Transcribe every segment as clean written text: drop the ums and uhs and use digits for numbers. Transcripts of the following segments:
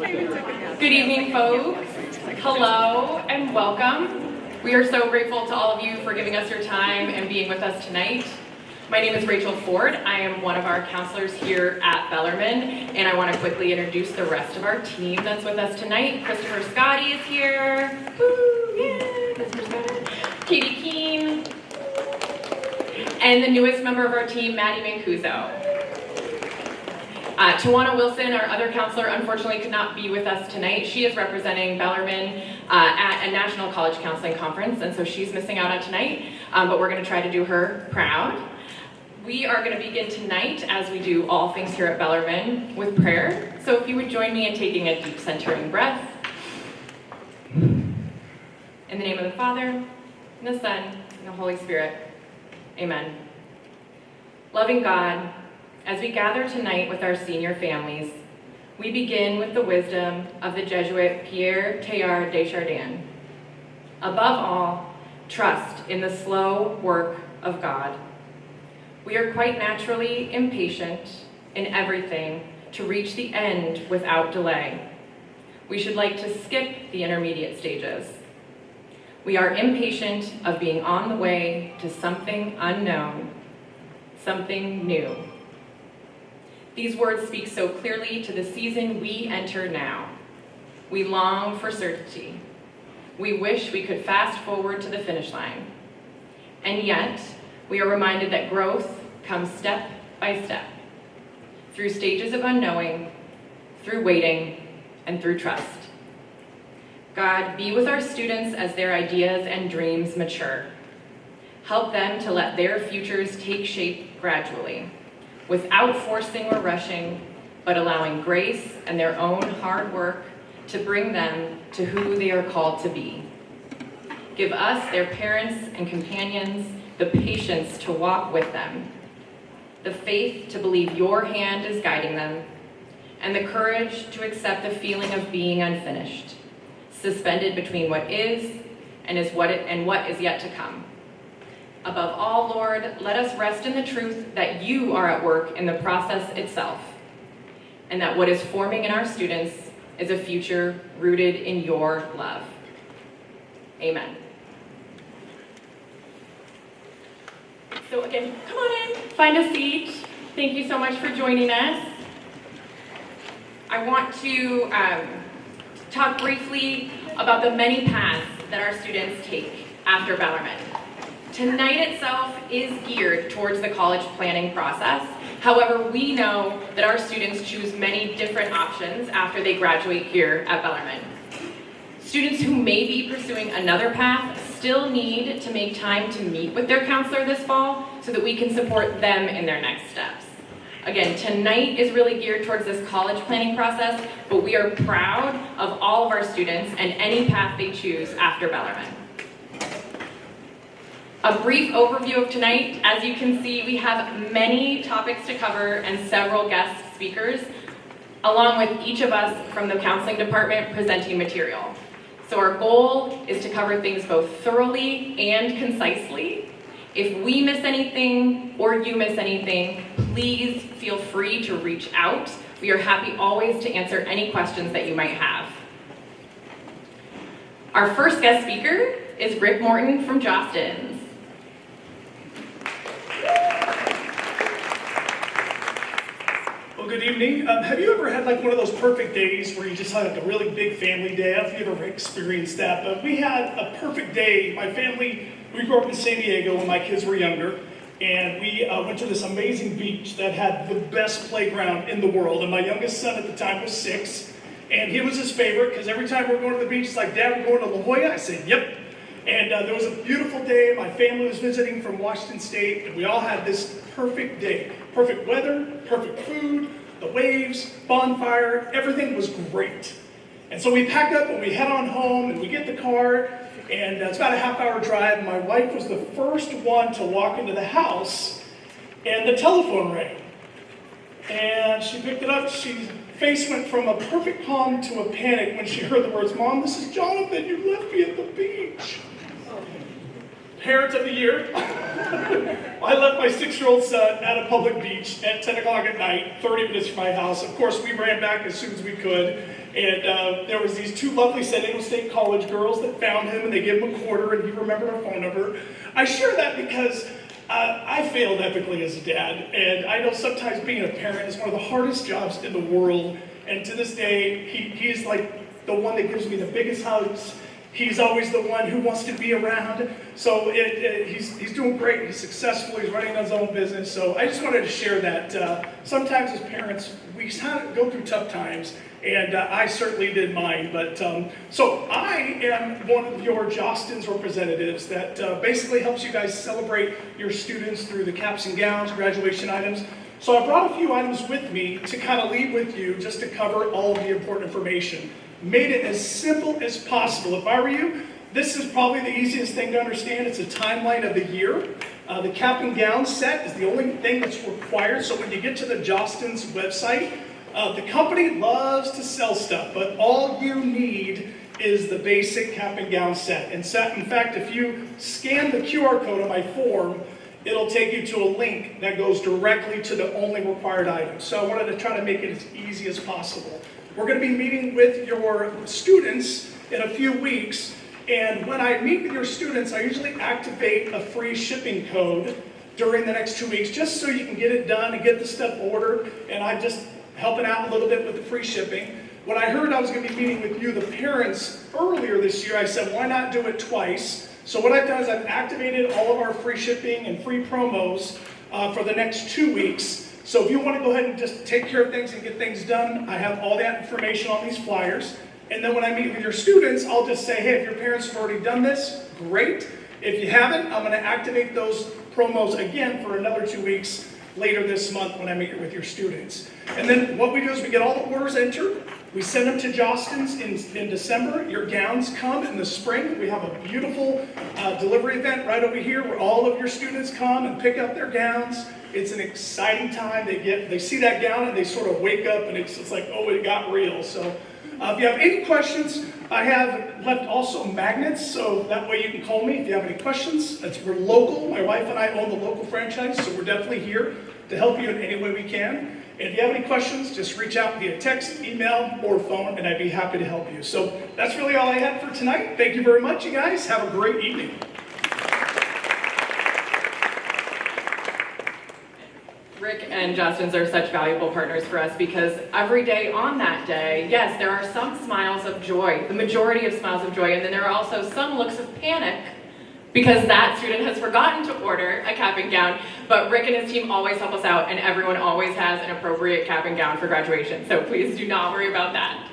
Good evening, folks. Hello and welcome. We are so grateful to all of you for giving us your time and being with us tonight. My name is Rachel Ford. I am one of our counselors here at Bellarmine, and I want to quickly introduce the rest of our team that's with us tonight. Christopher Scotty is here. Woo! Yeah, Christopher Scotty. Katie Keene. And the newest member of our team, Maddie Mancuso. Tawana Wilson, our other counselor, unfortunately could not be with us tonight. She is representing Bellarmine at a National College Counseling Conference, and so she's missing out on tonight, but we're going to try to do her proud. We are going to begin tonight, as we do all things here at Bellarmine, with prayer. So if you would join me in taking a deep centering breath. In the name of the Father, and the Son, and the Holy Spirit. Amen. Loving God, as we gather tonight with our senior families, we begin with the wisdom of the Jesuit Pierre Teilhard de Chardin. Above all, trust in the slow work of God. We are quite naturally impatient in everything to reach the end without delay. We should like to skip the intermediate stages. We are impatient of being on the way to something unknown, something new. These words speak so clearly to the season we enter now. We long for certainty. We wish we could fast forward to the finish line. And yet, we are reminded that growth comes step by step, through stages of unknowing, through waiting, and through trust. God, be with our students as their ideas and dreams mature. Help them to let their futures take shape gradually, without forcing or rushing, but allowing grace and their own hard work to bring them to who they are called to be. Give us, their parents and companions, the patience to walk with them, the faith to believe your hand is guiding them, and the courage to accept the feeling of being unfinished, suspended between what is and what is yet to come. Above all, Lord, let us rest in the truth that you are at work in the process itself, and that what is forming in our students is a future rooted in your love. Amen. So again, come on in, find a seat. Thank you so much for joining us. I want to talk briefly about the many paths that our students take after Bellarmine. Tonight itself is geared towards the college planning process. However, we know that our students choose many different options after they graduate here at Bellarmine. Students who may be pursuing another path still need to make time to meet with their counselor this fall so that we can support them in their next steps. Again, tonight is really geared towards this college planning process, but we are proud of all of our students and any path they choose after Bellarmine. A brief overview of tonight. As you can see, we have many topics to cover and several guest speakers, along with each of us from the counseling department presenting material. So our goal is to cover things both thoroughly and concisely. If we miss anything or you miss anything, please feel free to reach out. We are happy always to answer any questions that you might have. Our first guest speaker is Rick Morton from Jostens. Well, good evening. Have you ever had like one of those perfect days where you just had like a really big family day? I don't know if you've ever experienced that, but we had a perfect day. My family, we grew up in San Diego when my kids were younger, and we went to this amazing beach that had the best playground in the world. And my youngest son at the time was 6, and he was his favorite because every time we're going to the beach, it's like, Dad, we're going to La Jolla? I said, yep. And there was a beautiful day. My family was visiting from Washington State, and we all had this perfect day. Perfect weather, perfect food, the waves, bonfire, everything was great. And so we pack up and we head on home, and we get the car, and it's about a half-hour drive. My wife was the first one to walk into the house, and the telephone rang. And she picked it up. Her face went from a perfect calm to a panic when she heard the words, Mom, this is Jonathan. You left me at the beach. Parent of the Year. I left my 6-year-old son at a public beach at 10 o'clock at night, 30 minutes from my house. Of course, we ran back as soon as we could. And there was these 2 lovely San Diego State College girls that found him, and they gave him a quarter, and he remembered our phone number. I share that because I failed epically as a dad, and I know sometimes being a parent is one of the hardest jobs in the world. And to this day, he's like the one that gives me the biggest hugs. He's always the one who wants to be around. So he's doing great. He's successful. He's running his own business. So I just wanted to share that. Sometimes as parents, we kind of go through tough times, and I certainly did mine. But so I am one of your Jostens representatives that basically helps you guys celebrate your students through the caps and gowns, graduation items. So I brought a few items with me to kind of leave with you just to cover all of the important information. Made it as simple as possible. If I were you, this is probably the easiest thing to understand. It's a timeline of the year. The cap and gown set is the only thing that's required. So when you get to the Jostens website, the company loves to sell stuff, but all you need is the basic cap and gown set. In fact, if you scan the QR code on my form, it'll take you to a link that goes directly to the only required item. So I wanted to try to make it as easy as possible. We're going to be meeting with your students in a few weeks, and when I meet with your students, I usually activate a free shipping code during the next 2 weeks, just so you can get it done and get the stuff ordered, and I'm just helping out a little bit with the free shipping. When I heard I was going to be meeting with you, the parents, earlier this year, I said, why not do it twice? So what I've done is I've activated all of our free shipping and free promos for the next 2 weeks. So if you want to go ahead and just take care of things and get things done, I have all that information on these flyers. And then when I meet with your students, I'll just say, hey, if your parents have already done this, great. If you haven't, I'm going to activate those promos again for another 2 weeks later this month when I meet with your students. And then what we do is we get all the orders entered. We send them to Jostens in December. Your gowns come in the spring. We have a beautiful delivery event right over here where all of your students come and pick up their gowns. It's an exciting time. They see that gown and they sort of wake up and it's like, oh, it got real. So if you have any questions, I have left also magnets, so that way you can call me if you have any questions. We're local. My wife and I own the local franchise, so we're definitely here to help you in any way we can. And if you have any questions, just reach out via text, email, or phone, and I'd be happy to help you. So that's really all I had for tonight. Thank you very much, you guys. Have a great evening. Rick and Jostens are such valuable partners for us because every day on that day, yes, there are some smiles of joy, the majority of smiles of joy, and then there are also some looks of panic because that student has forgotten to order a cap and gown, but Rick and his team always help us out, and everyone always has an appropriate cap and gown for graduation, so please do not worry about that.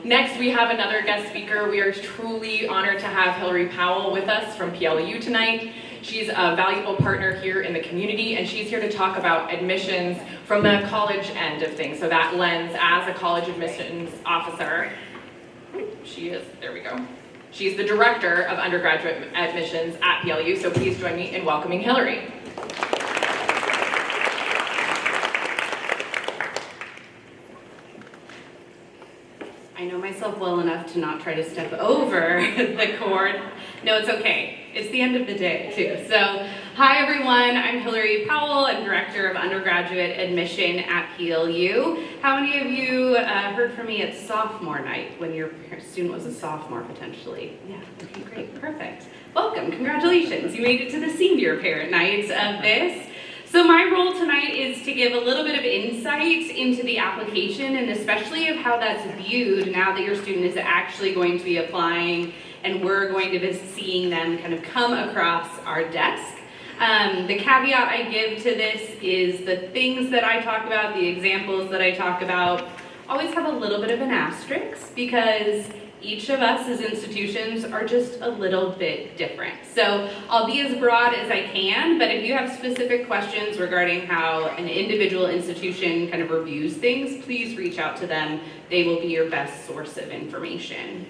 Next, we have another guest speaker. We are truly honored to have Hillary Powell with us from PLU tonight. She's a valuable partner here in the community, and she's here to talk about admissions from the college end of things, so that lens as a college admissions officer. She is, there we go. She's the director of undergraduate admissions at PLU, so please join me in welcoming Hillary. I know myself well enough to not try to step over the cord. No, it's okay. It's the end of the day, too. So, hi everyone, I'm Hillary Powell. I'm Director of Undergraduate Admission at PLU. How many of you heard from me at sophomore night when your student was a sophomore, potentially? Yeah, okay, great, perfect. Welcome, congratulations. You made it to the senior parent night of this. So my role tonight is to give a little bit of insight into the application and especially of how that's viewed now that your student is actually going to be applying and we're going to be seeing them kind of come across our desk. The caveat I give to this is the things that I talk about, the examples that I talk about, always have a little bit of an asterisk because each of us as institutions are just a little bit different. So I'll be as broad as I can, but if you have specific questions regarding how an individual institution kind of reviews things, please reach out to them. They will be your best source of information.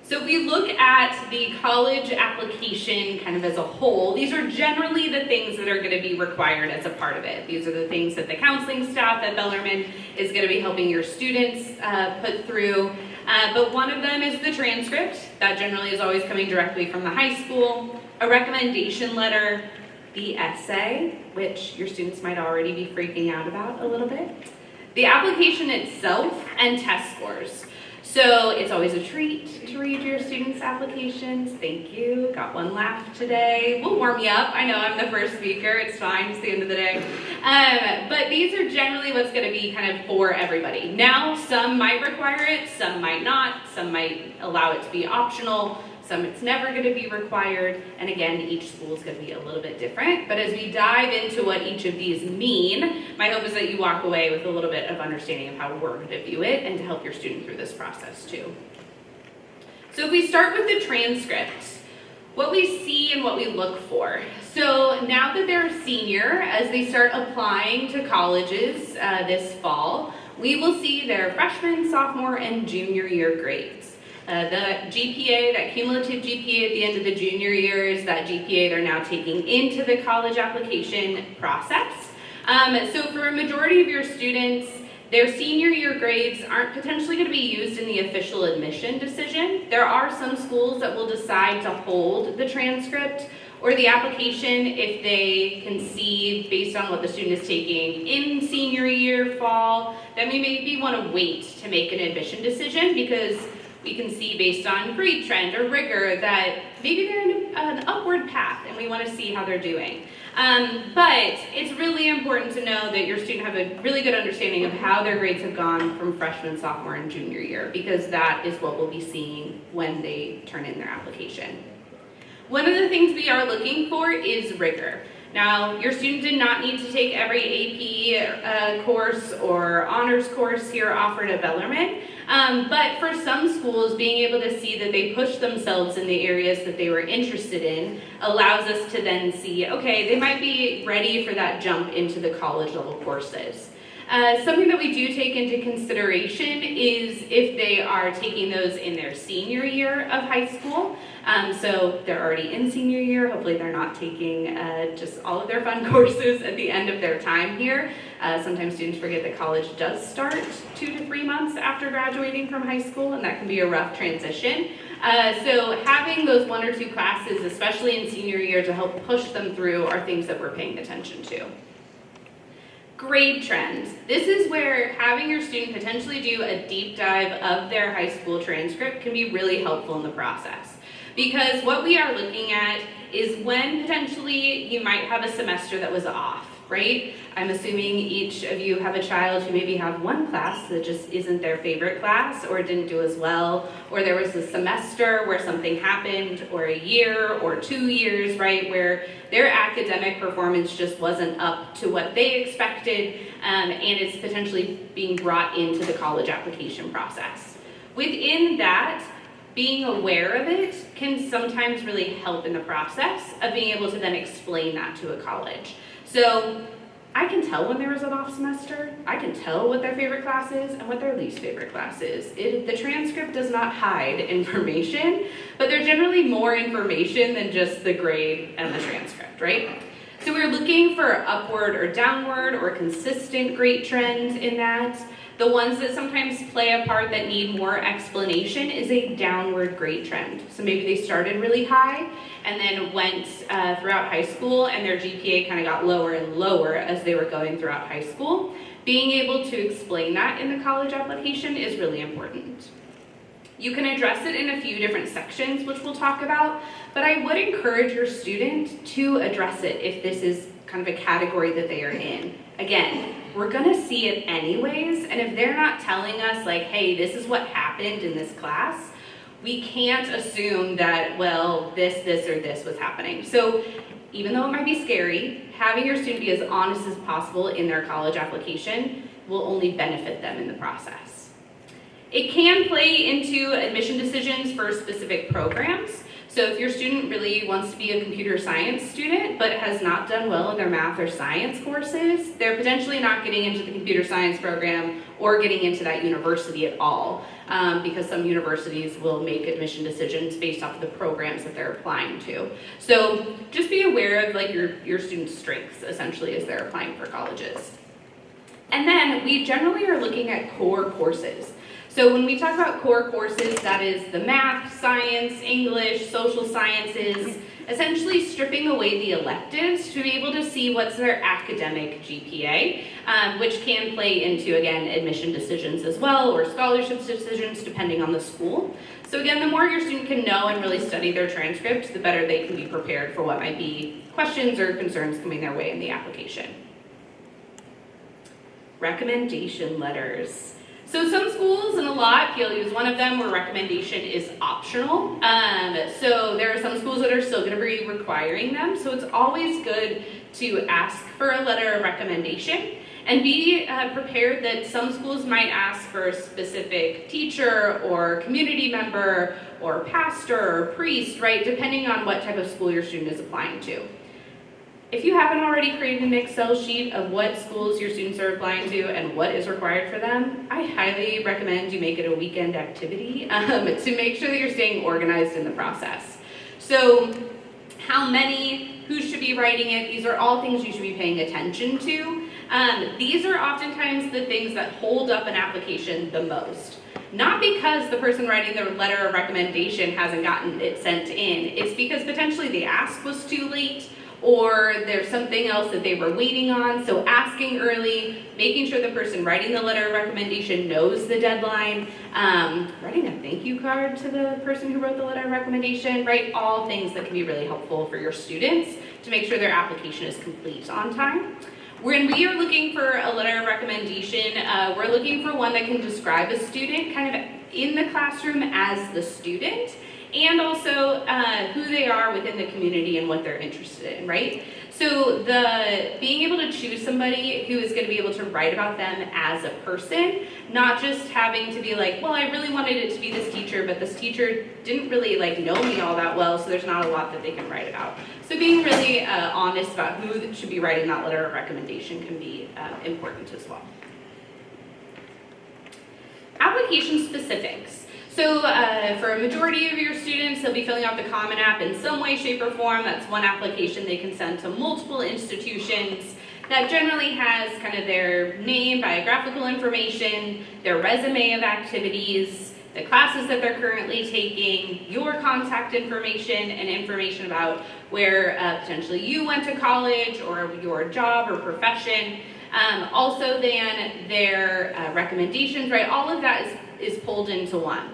So if we look at the college application kind of as a whole, these are generally the things that are going to be required as a part of it. These are the things that the counseling staff at Bellarmine is going to be helping your students put through. But one of them is the transcript. That generally is always coming directly from the high school. a recommendation letter, the essay, which your students might already be freaking out about a little bit, the application itself, and test scores. So it's always a treat to read your students' applications. Thank you. Got one laugh today. We'll warm you up. I know I'm the first speaker. It's fine. It's the end of the day. But these are generally what's going to be kind of for everybody. Now, some might require it. Some might not. Some might allow it to be optional. Some it's never going to be required. And again, each school is going to be a little bit different. But as we dive into what each of these mean, my hope is that you walk away with a little bit of understanding of how we're going to view it and to help your student through this process too. So if we start with the transcript, what we see and what we look for. So now that they're a senior, as they start applying to colleges this fall, we will see their freshman, sophomore, and junior year grades. The GPA, that cumulative GPA at the end of the junior year, is that GPA they're now taking into the college application process. So for a majority of your students, their senior year grades aren't potentially going to be used in the official admission decision. There are some schools that will decide to hold the transcript or the application if they can see, based on what the student is taking in senior year, fall, that we maybe want to wait to make an admission decision because we can see based on grade trend or rigor that maybe they're in an upward path and we want to see how they're doing. But it's really important to know that your student have a really good understanding of how their grades have gone from freshman, sophomore, and junior year, because that is what we'll be seeing when they turn in their application. One of the things we are looking for is rigor. Now, your student did not need to take every AP course or honors course here offered at Bellarmine, but for some schools, being able to see that they pushed themselves in the areas that they were interested in allows us to then see, okay, they might be ready for that jump into the college level courses. Something that we do take into consideration is if they are taking those in their senior year of high school. So they're already in senior year. Hopefully they're not taking just all of their fun courses at the end of their time here. Sometimes students forget that college does start 2 to 3 months after graduating from high school, and that can be a rough transition. So having those 1 or 2 classes, especially in senior year, to help push them through are things that we're paying attention to. Grade trends. This is where having your student potentially do a deep dive of their high school transcript can be really helpful in the process. Because what we are looking at is when potentially you might have a semester that was off, right? I'm assuming each of you have a child who maybe have one class that just isn't their favorite class or didn't do as well, or there was a semester where something happened, or a year or 2 years, right, where their academic performance just wasn't up to what they expected, and it's potentially being brought into the college application process. Within that, being aware of it can sometimes really help in the process of being able to then explain that to a college. So I can tell when there was an off semester. I can tell what their favorite class is and what their least favorite class is. The transcript does not hide information, but there's generally more information than just the grade and the transcript, right? So we're looking for upward or downward or consistent grade trends in that. The ones that sometimes play a part that need more explanation is a downward grade trend. So maybe they started really high and then went throughout high school and their GPA kind of got lower and lower as they were going throughout high school. Being able to explain that in the college application is really important. You can address it in a few different sections, which we'll talk about, but I would encourage your student to address it if this is kind of a category that they are in. Again, we're gonna see it anyways, and if they're not telling us like, hey, this is what happened in this class, we can't assume that, well, this, or this was happening. So even though it might be scary, having your student be as honest as possible in their college application will only benefit them in the process. It can play into admission decisions for specific programs. So if your student really wants to be a computer science student but has not done well in their math or science courses, they're potentially not getting into the computer science program or getting into that university at all, because some universities will make admission decisions based off of the programs that they're applying to. So just be aware of like your students' strengths essentially as they're applying for colleges. And then we generally are looking at core courses. So when we talk about core courses, that is the math, science, English, social sciences, essentially stripping away the electives to be able to see what's their academic GPA, which can play into, again, admission decisions as well, or scholarships decisions, depending on the school. So again, the more your student can know and really study their transcript, the better they can be prepared for what might be questions or concerns coming their way in the application. Recommendation letters. So some schools, and a lot, PLU is one of them, where recommendation is optional. So there are some schools that are still going to be requiring them. So it's always good to ask for a letter of recommendation and be prepared that some schools might ask for a specific teacher or community member or pastor or priest, right, depending on what type of school your student is applying to. If you haven't already created an Excel sheet of what schools your students are applying to and what is required for them, I highly recommend you make it a weekend activity to make sure that you're staying organized in the process. So how many, who should be writing it, these are all things you should be paying attention to. These are oftentimes the things that hold up an application the most. Not because the person writing the letter of recommendation hasn't gotten it sent in, it's because potentially the ask was too late, or there's something else that they were waiting on. So asking early, making sure the person writing the letter of recommendation knows the deadline, writing a thank you card to the person who wrote the letter of recommendation, right? All things that can be really helpful for your students to make sure their application is complete on time. When we are looking for a letter of recommendation, we're looking for one that can describe a student kind of in the classroom as the student, and also who they are within the community and what they're interested in, right? So being able to choose somebody who is going to be able to write about them as a person, not just having to be like, well, I really wanted it to be this teacher, but this teacher didn't really know me all that well, so there's not a lot that they can write about. So being really honest about who should be writing that letter of recommendation can be important as well. Application specifics. So for a majority of your students, they'll be filling out the Common App in some way, shape, or form. That's one application they can send to multiple institutions that generally has kind of their name, biographical information, their resume of activities, the classes that they're currently taking, your contact information, and information about where potentially you went to college or your job or profession. Also then their recommendations, right? All of that is pulled into one.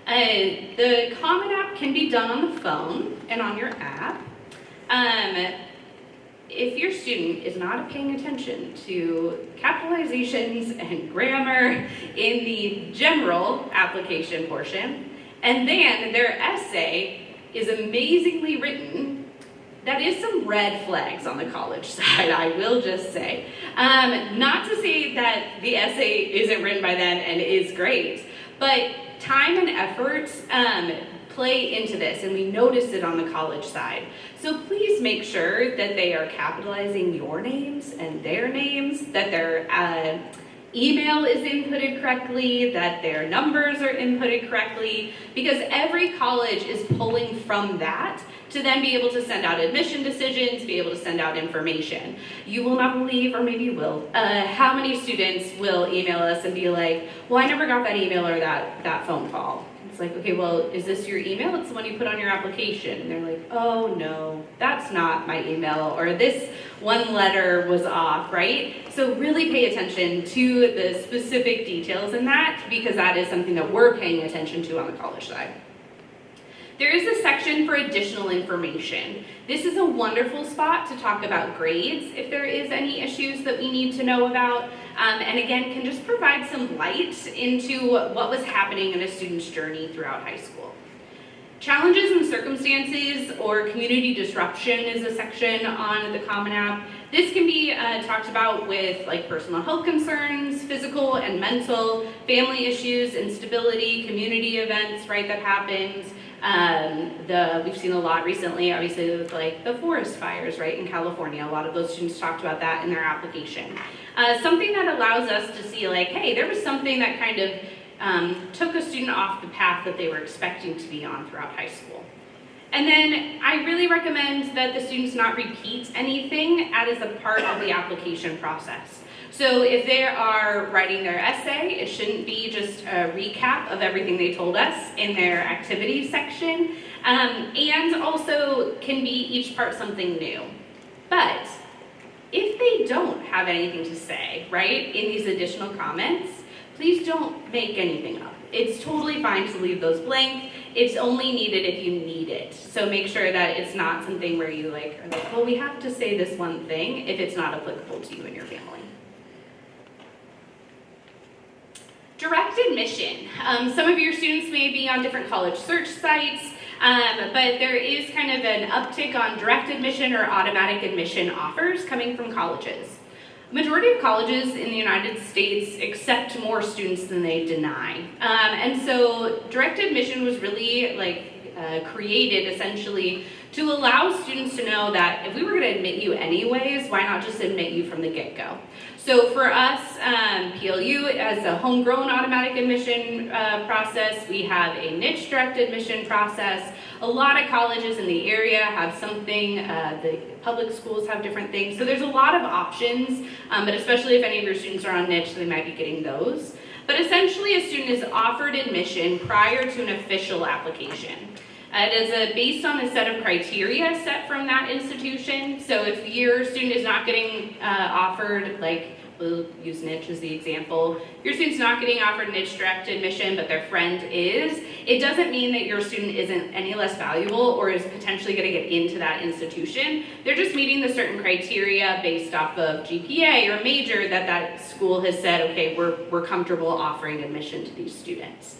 The Common App can be done on the phone and on your app. If your student is not paying attention to capitalizations and grammar in the general application portion, and then their essay is amazingly written, that is some red flags on the college side, I will just say. Not to say that the essay isn't written by them and is great, but time and effort play into this, and we notice it on the college side. So please make sure that they are capitalizing your names and their names, that their email is inputted correctly, that their numbers are inputted correctly, because every college is pulling from that to then be able to send out admission decisions, be able to send out information. You will not believe, or maybe you will, how many students will email us and be like, well, I never got that email or that phone call. It's like, okay, well, is this your email? It's the one you put on your application. And they're like, oh no, that's not my email, or this one letter was off, right? So really pay attention to the specific details in that, because that is something that we're paying attention to on the college side. There is a section for additional information. This is a wonderful spot to talk about grades if there is any issues that we need to know about, and again, can just provide some light into what was happening in a student's journey throughout high school. Challenges and circumstances or community disruption is a section on the Common App. This can be talked about with personal health concerns, physical and mental, family issues, instability, community events, right, that happens. We've seen a lot recently, obviously, with the forest fires, right, in California. A lot of those students talked about that in their application. Something that allows us to see, hey, there was something that kind of took a student off the path that they were expecting to be on throughout high school. And then I really recommend that the students not repeat anything as a part of the application process. So if they are writing their essay, it shouldn't be just a recap of everything they told us in their activities section, and also can be each part something new. But if they don't have anything to say, right, in these additional comments, please don't make anything up. It's totally fine to leave those blank. It's only needed if you need it. So make sure that it's not something where you are like, well, we have to say this one thing if it's not applicable to you and your family. Direct admission. Some of your students may be on different college search sites, but there is kind of an uptick on direct admission or automatic admission offers coming from colleges. Majority of colleges in the United States accept more students than they deny. And so direct admission was really created essentially to allow students to know that if we were going to admit you anyways, why not just admit you from the get-go? So for us, PLU, as a homegrown automatic admission process, we have a niche direct admission process. A lot of colleges in the area have something, the public schools have different things. So there's a lot of options, but especially if any of your students are on niche, they might be getting those. But essentially, a student is offered admission prior to an official application. It is based on a set of criteria set from that institution. So if your student is not getting offered, like we'll use niche as the example, your student's not getting offered niche direct admission, but their friend is, it doesn't mean that your student isn't any less valuable or is potentially going to get into that institution. They're just meeting the certain criteria based off of GPA or major that school has said, okay, we're comfortable offering admission to these students.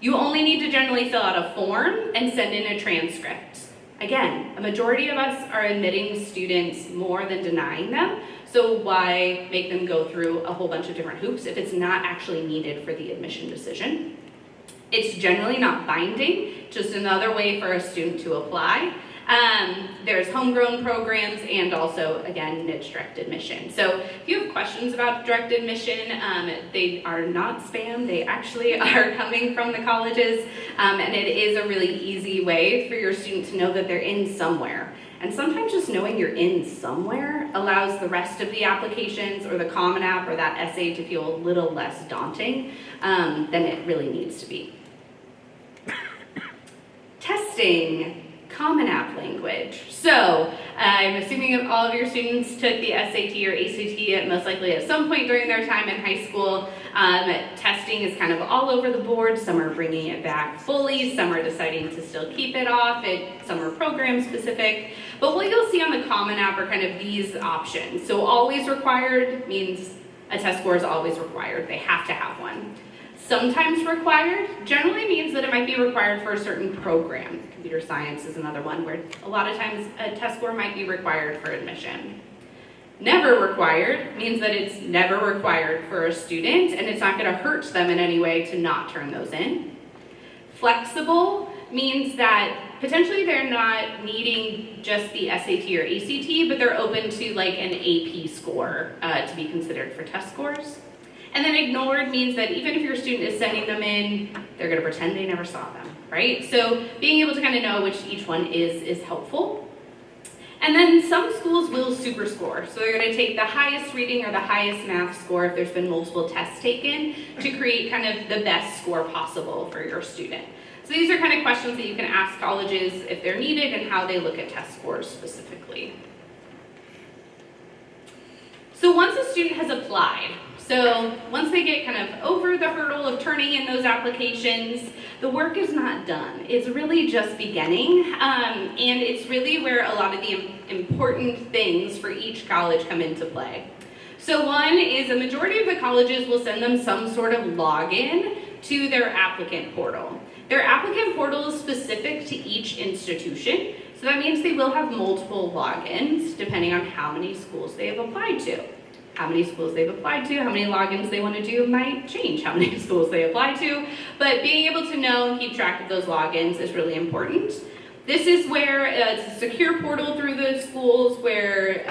You only need to generally fill out a form and send in a transcript. Again, a majority of us are admitting students more than denying them, so why make them go through a whole bunch of different hoops if it's not actually needed for the admission decision? It's generally not binding, just another way for a student to apply. There's homegrown programs and also, again, niche direct admission. So if you have questions about direct admission, they are not spam. They actually are coming from the colleges, and it is a really easy way for your student to know that they're in somewhere. And sometimes just knowing you're in somewhere allows the rest of the applications or the Common App or that essay to feel a little less daunting than it really needs to be. Testing. Common App language. So I'm assuming if all of your students took the SAT or ACT most likely at some point during their time in high school. Testing is kind of all over the board. Some are bringing it back fully. Some are deciding to still keep it off. Some are program specific. But what you'll see on the Common App are kind of these options. So always required means a test score is always required. They have to have one. Sometimes required generally means that it might be required for a certain program. Computer science is another one where a lot of times a test score might be required for admission. Never required means that it's never required for a student and it's not going to hurt them in any way to not turn those in. Flexible means that potentially they're not needing just the SAT or ACT, but they're open to like an AP score to be considered for test scores. And then ignored means that even if your student is sending them in, they're going to pretend they never saw them, right? So being able to kind of know which each one is helpful. And then some schools will super score. So they're going to take the highest reading or the highest math score if there's been multiple tests taken to create kind of the best score possible for your student. So these are kind of questions that you can ask colleges if they're needed and how they look at test scores specifically. So once a student has applied, so once they get kind of over the hurdle of turning in those applications, the work is not done. It's really just beginning, and it's really where a lot of the important things for each college come into play. So one is a majority of the colleges will send them some sort of login to their applicant portal. Their applicant portal is specific to each institution, so that means they will have multiple logins depending on how many schools they have applied to. How many schools they've applied to, how many logins they want to do might change how many schools they apply to, but being able to know and keep track of those logins is really important. This is where it's a secure portal through the schools where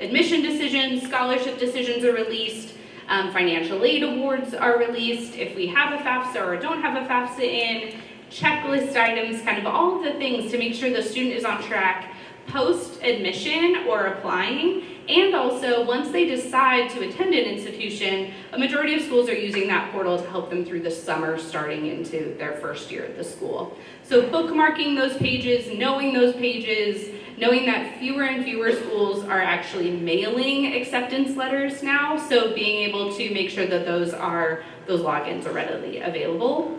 admission decisions, scholarship decisions are released, financial aid awards are released, if we have a FAFSA or don't have a FAFSA in, checklist items, kind of all of the things to make sure the student is on track post-admission or applying And also, once they decide to attend an institution, a majority of schools are using that portal to help them through the summer starting into their first year at the school. So bookmarking those pages, knowing that fewer and fewer schools are actually mailing acceptance letters now, so being able to make sure that those logins are readily available.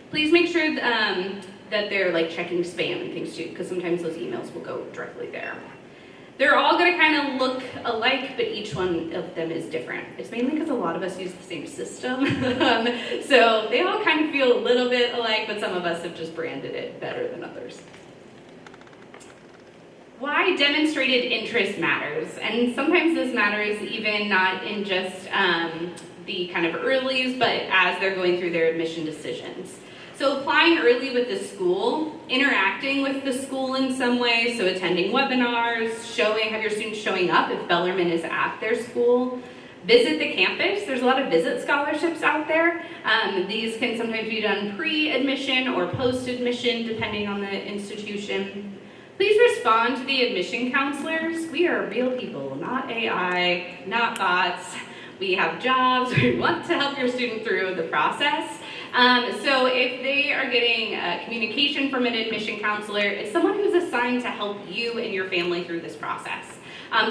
Please make sure that they're like checking spam and things too, because sometimes those emails will go directly there. They're all going to kind of look alike, but each one of them is different. It's mainly because a lot of us use the same system. So they all kind of feel a little bit alike, but some of us have just branded it better than others. Why demonstrated interest matters. And sometimes this matters even not in just the kind of earlies, but as they're going through their admission decisions. So applying early with the school, interacting with the school in some way, so attending webinars, have your students showing up if Bellarmine is at their school. Visit the campus. There's a lot of visit scholarships out there. These can sometimes be done pre-admission or post-admission, depending on the institution. Please respond to the admission counselors. We are real people, not AI, not bots. We have jobs. We want to help your student through the process. So if they are getting communication from an admission counselor, it's someone who's assigned to help you and your family through this process.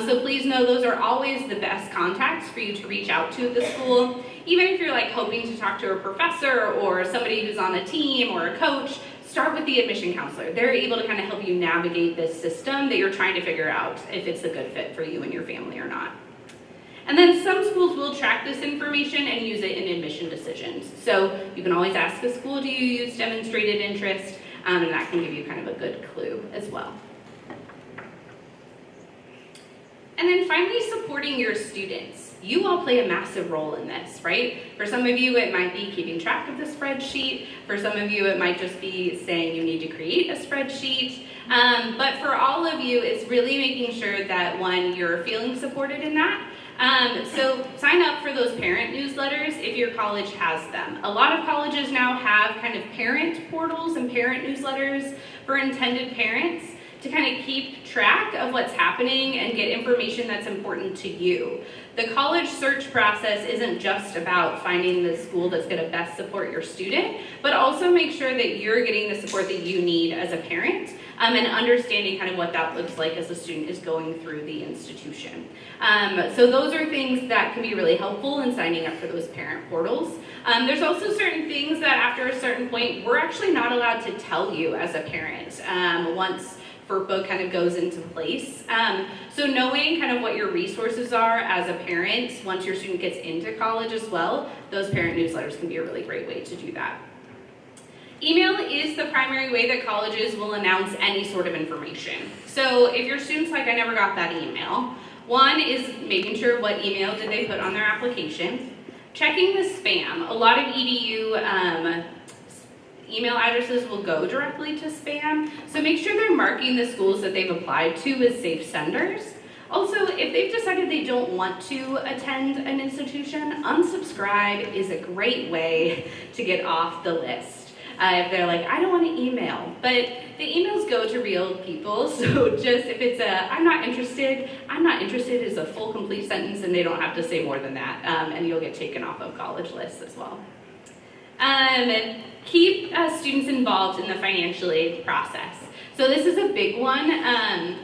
So please know those are always the best contacts for you to reach out to at the school. Even if you're like hoping to talk to a professor or somebody who's on a team or a coach, start with the admission counselor. They're able to kind of help you navigate this system that you're trying to figure out if it's a good fit for you and your family or not. And then some schools will track this information and use it in admission decisions. So you can always ask a school, do you use demonstrated interest? And that can give you kind of a good clue as well. And then finally, supporting your students. You all play a massive role in this, right? For some of you, it might be keeping track of the spreadsheet. For some of you, it might just be saying you need to create a spreadsheet. But for all of you, it's really making sure that, one, you're feeling supported in that. So sign up for those parent newsletters if your college has them. A lot of colleges now have kind of parent portals and parent newsletters for intended parents to kind of keep track of what's happening and get information that's important to you. The college search process isn't just about finding the school that's going to best support your student, but also make sure that you're getting the support that you need as a parent and understanding kind of what that looks like as a student is going through the institution. So those are things that can be really helpful in signing up for those parent portals. There's also certain things that after a certain point, we're actually not allowed to tell you as a parent once FERPA kind of goes into place. So knowing kind of what your resources are as a parent, once your student gets into college as well, those parent newsletters can be a really great way to do that. Email is the primary way that colleges will announce any sort of information. So if your student's like, I never got that email, one is making sure what email did they put on their application. Checking the spam. A lot of EDU email addresses will go directly to spam, so make sure they're marking the schools that they've applied to as safe senders. Also, if they've decided they don't want to attend an institution, unsubscribe is a great way to get off the list. If they're like, I don't want to email, but the emails go to real people, so just if it's I'm not interested is a full complete sentence and they don't have to say more than that, and you'll get taken off of college lists as well. Keep students involved in the financial aid process. So this is a big one.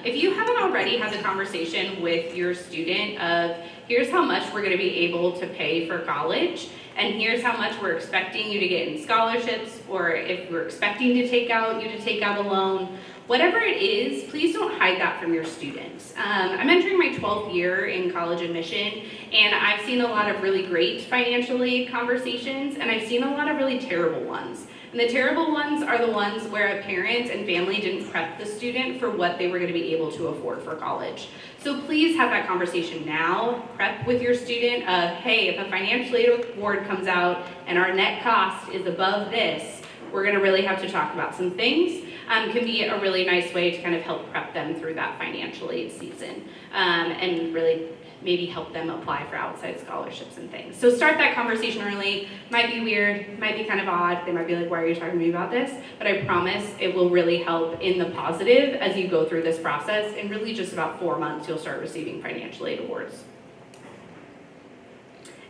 If you haven't already had the conversation with your student of here's how much we're going to be able to pay for college, and here's how much we're expecting you to get in scholarships, or if we're expecting you to take out a loan, whatever it is, please don't hide that from your students. I'm entering my 12th year in college admission, and I've seen a lot of really great financial aid conversations, and I've seen a lot of really terrible ones. And the terrible ones are the ones where a parent and family didn't prep the student for what they were going to be able to afford for college. So please have that conversation now. Prep with your student of, hey, if a financial aid award comes out and our net cost is above this, we're going to really have to talk about some things. Can be a really nice way to kind of help prep them through that financial aid season and really maybe help them apply for outside scholarships and things. So start that conversation early. Might be weird, might be kind of odd. They might be like, why are you talking to me about this? But I promise it will really help in the positive as you go through this process. In really just about 4 months, you'll start receiving financial aid awards.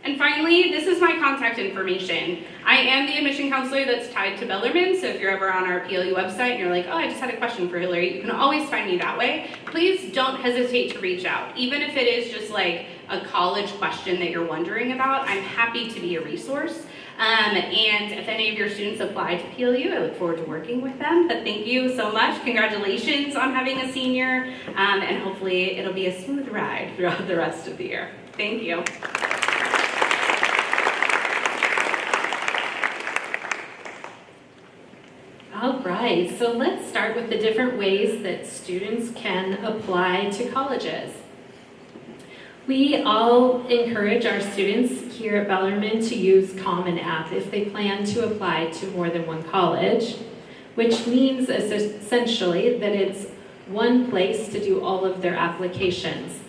And finally, this is my contact information. I am the admission counselor that's tied to Bellarmine, so if you're ever on our PLU website and you're like, oh, I just had a question for Hillary, you can always find me that way. Please don't hesitate to reach out. Even if it is just like a college question that you're wondering about, I'm happy to be a resource. And if any of your students apply to PLU, I look forward to working with them. But thank you so much. Congratulations on having a senior, and hopefully it'll be a smooth ride throughout the rest of the year. Thank you. All right, so let's start with the different ways that students can apply to colleges. We all encourage our students here at Bellarmine to use Common App if they plan to apply to more than one college, which means essentially that it's one place to do all of their applications,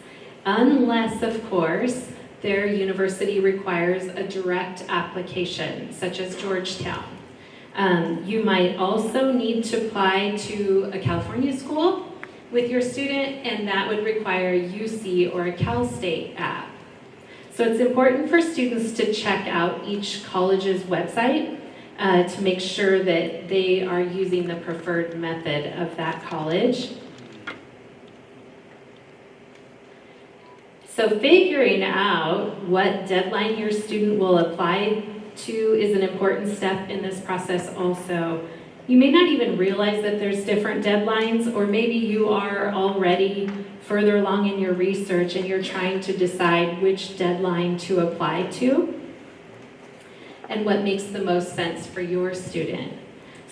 unless, of course, their university requires a direct application, such as Georgetown. You might also need to apply to a California school with your student, and that would require a UC or a Cal State app. So it's important for students to check out each college's website to make sure that they are using the preferred method of that college. So figuring out what deadline your student will apply to is an important step in this process also. You may not even realize that there's different deadlines, or maybe you are already further along in your research and you're trying to decide which deadline to apply to and what makes the most sense for your student.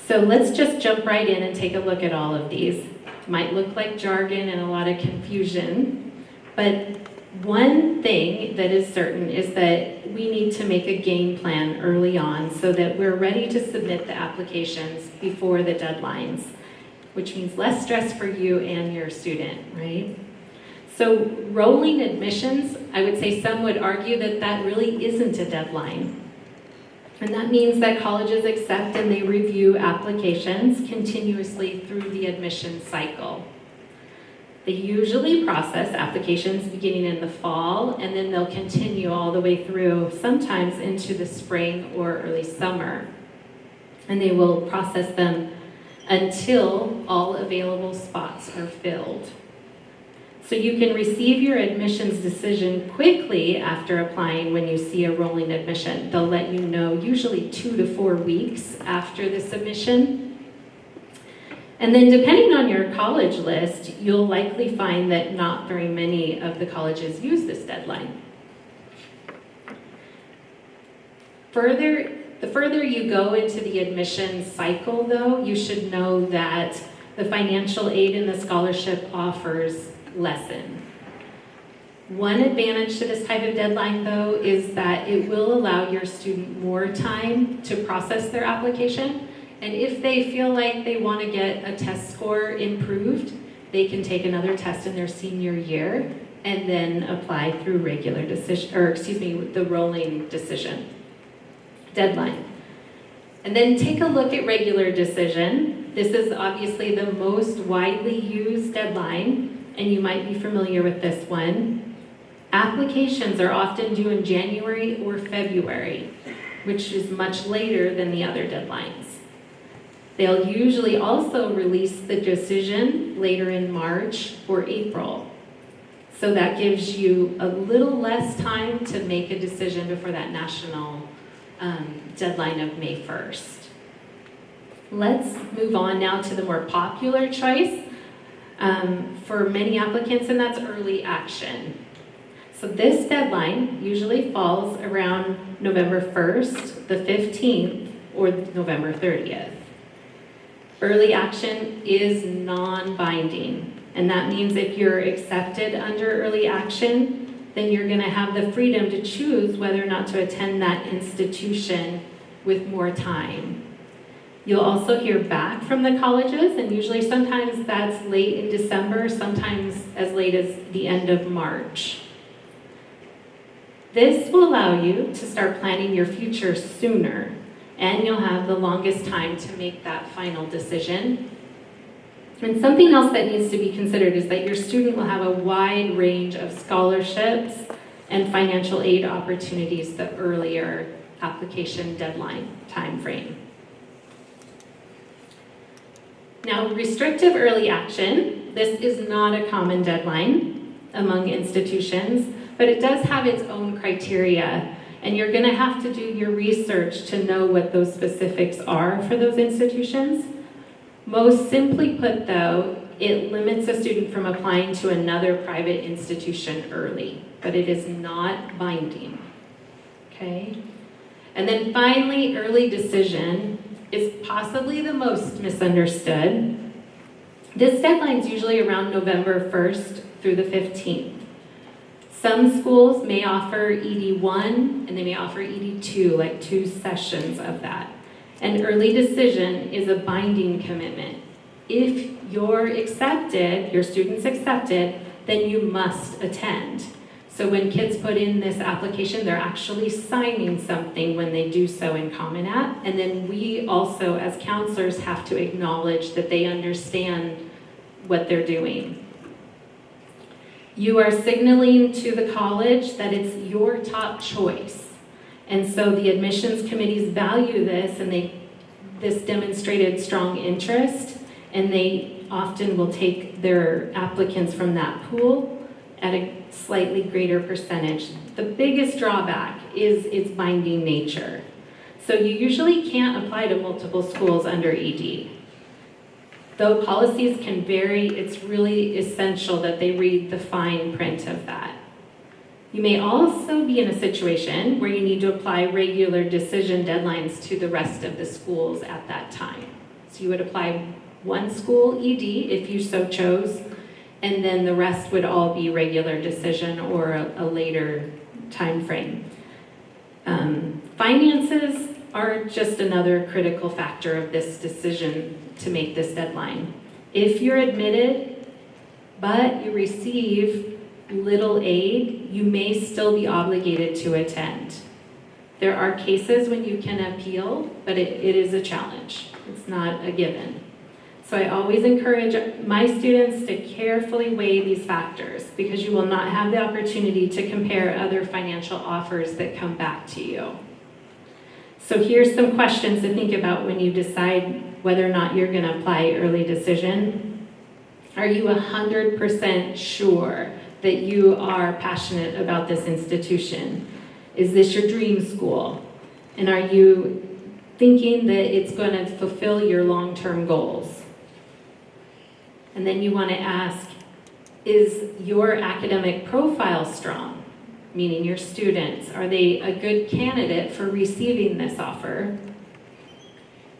So let's just jump right in and take a look at all of these. It might look like jargon and a lot of confusion, but one thing that is certain is that we need to make a game plan early on so that we're ready to submit the applications before the deadlines, which means less stress for you and your student, right? So rolling admissions, I would say some would argue that that really isn't a deadline. And that means that colleges accept and they review applications continuously through the admission cycle. They usually process applications beginning in the fall, and then they'll continue all the way through, sometimes into the spring or early summer. And they will process them until all available spots are filled. So you can receive your admissions decision quickly after applying when you see a rolling admission. They'll let you know usually 2 to 4 weeks after the submission. And then depending on your college list, you'll likely find that not very many of the colleges use this deadline. The further you go into the admission cycle, though, you should know that the financial aid and the scholarship offers lessen. One advantage to this type of deadline, though, is that it will allow your student more time to process their application. And if they feel like they want to get a test score improved, they can take another test in their senior year and then apply through the rolling decision deadline. And then take a look at regular decision. This is obviously the most widely used deadline, and you might be familiar with this one. Applications are often due in January or February, which is much later than the other deadlines. They'll usually also release the decision later in March or April. So that gives you a little less time to make a decision before that national deadline of May 1st. Let's move on now to the more popular choice for many applicants, and that's early action. So this deadline usually falls around November 1st, the 15th, or November 30th. Early action is non-binding, and that means if you're accepted under early action, then you're going to have the freedom to choose whether or not to attend that institution with more time. You'll also hear back from the colleges, and usually sometimes that's late in December, sometimes as late as the end of March. This will allow you to start planning your future sooner, and you'll have the longest time to make that final decision. And something else that needs to be considered is that your student will have a wide range of scholarships and financial aid opportunities the earlier application deadline time frame. Now, restrictive early action, this is not a common deadline among institutions, but it does have its own criteria, and you're going to have to do your research to know what those specifics are for those institutions. Most simply put, though, it limits a student from applying to another private institution early, but it is not binding. Okay? And then finally, early decision is possibly the most misunderstood. This deadline is usually around November 1st through the 15th. Some schools may offer ED1 and they may offer ED2, like 2 sessions of that. And early decision is a binding commitment. If you're accepted, your student's accepted, then you must attend. So when kids put in this application, they're actually signing something when they do so in Common App. And then we also, as counselors, have to acknowledge that they understand what they're doing. You are signaling to the college that it's your top choice. And so the admissions committees value this, and this demonstrated strong interest, and they often will take their applicants from that pool at a slightly greater percentage. The biggest drawback is its binding nature. So you usually can't apply to multiple schools under ED. Though policies can vary, it's really essential that they read the fine print of that. You may also be in a situation where you need to apply regular decision deadlines to the rest of the schools at that time. So you would apply one school ED if you so chose, and then the rest would all be regular decision or a later time frame. Finances are just another critical factor of this decision to make this deadline. If you're admitted, but you receive little aid, you may still be obligated to attend. There are cases when you can appeal, but it is a challenge. It's not a given. So I always encourage my students to carefully weigh these factors, because you will not have the opportunity to compare other financial offers that come back to you. So here's some questions to think about when you decide whether or not you're going to apply early decision. Are you 100% sure that you are passionate about this institution? Is this your dream school? And are you thinking that it's going to fulfill your long-term goals? And then you want to ask, is your academic profile strong? Meaning your students, are they a good candidate for receiving this offer?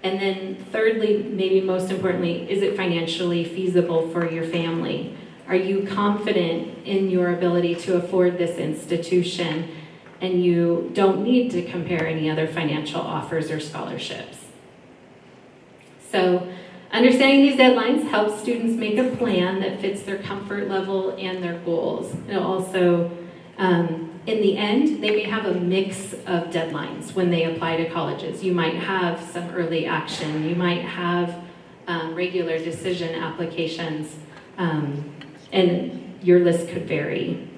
And then thirdly, maybe most importantly, is it financially feasible for your family? Are you confident in your ability to afford this institution, and you don't need to compare any other financial offers or scholarships? So understanding these deadlines helps students make a plan that fits their comfort level and their goals. It'll also, in the end, they may have a mix of deadlines when they apply to colleges. You might have some early action. You might have regular decision applications, and your list could vary.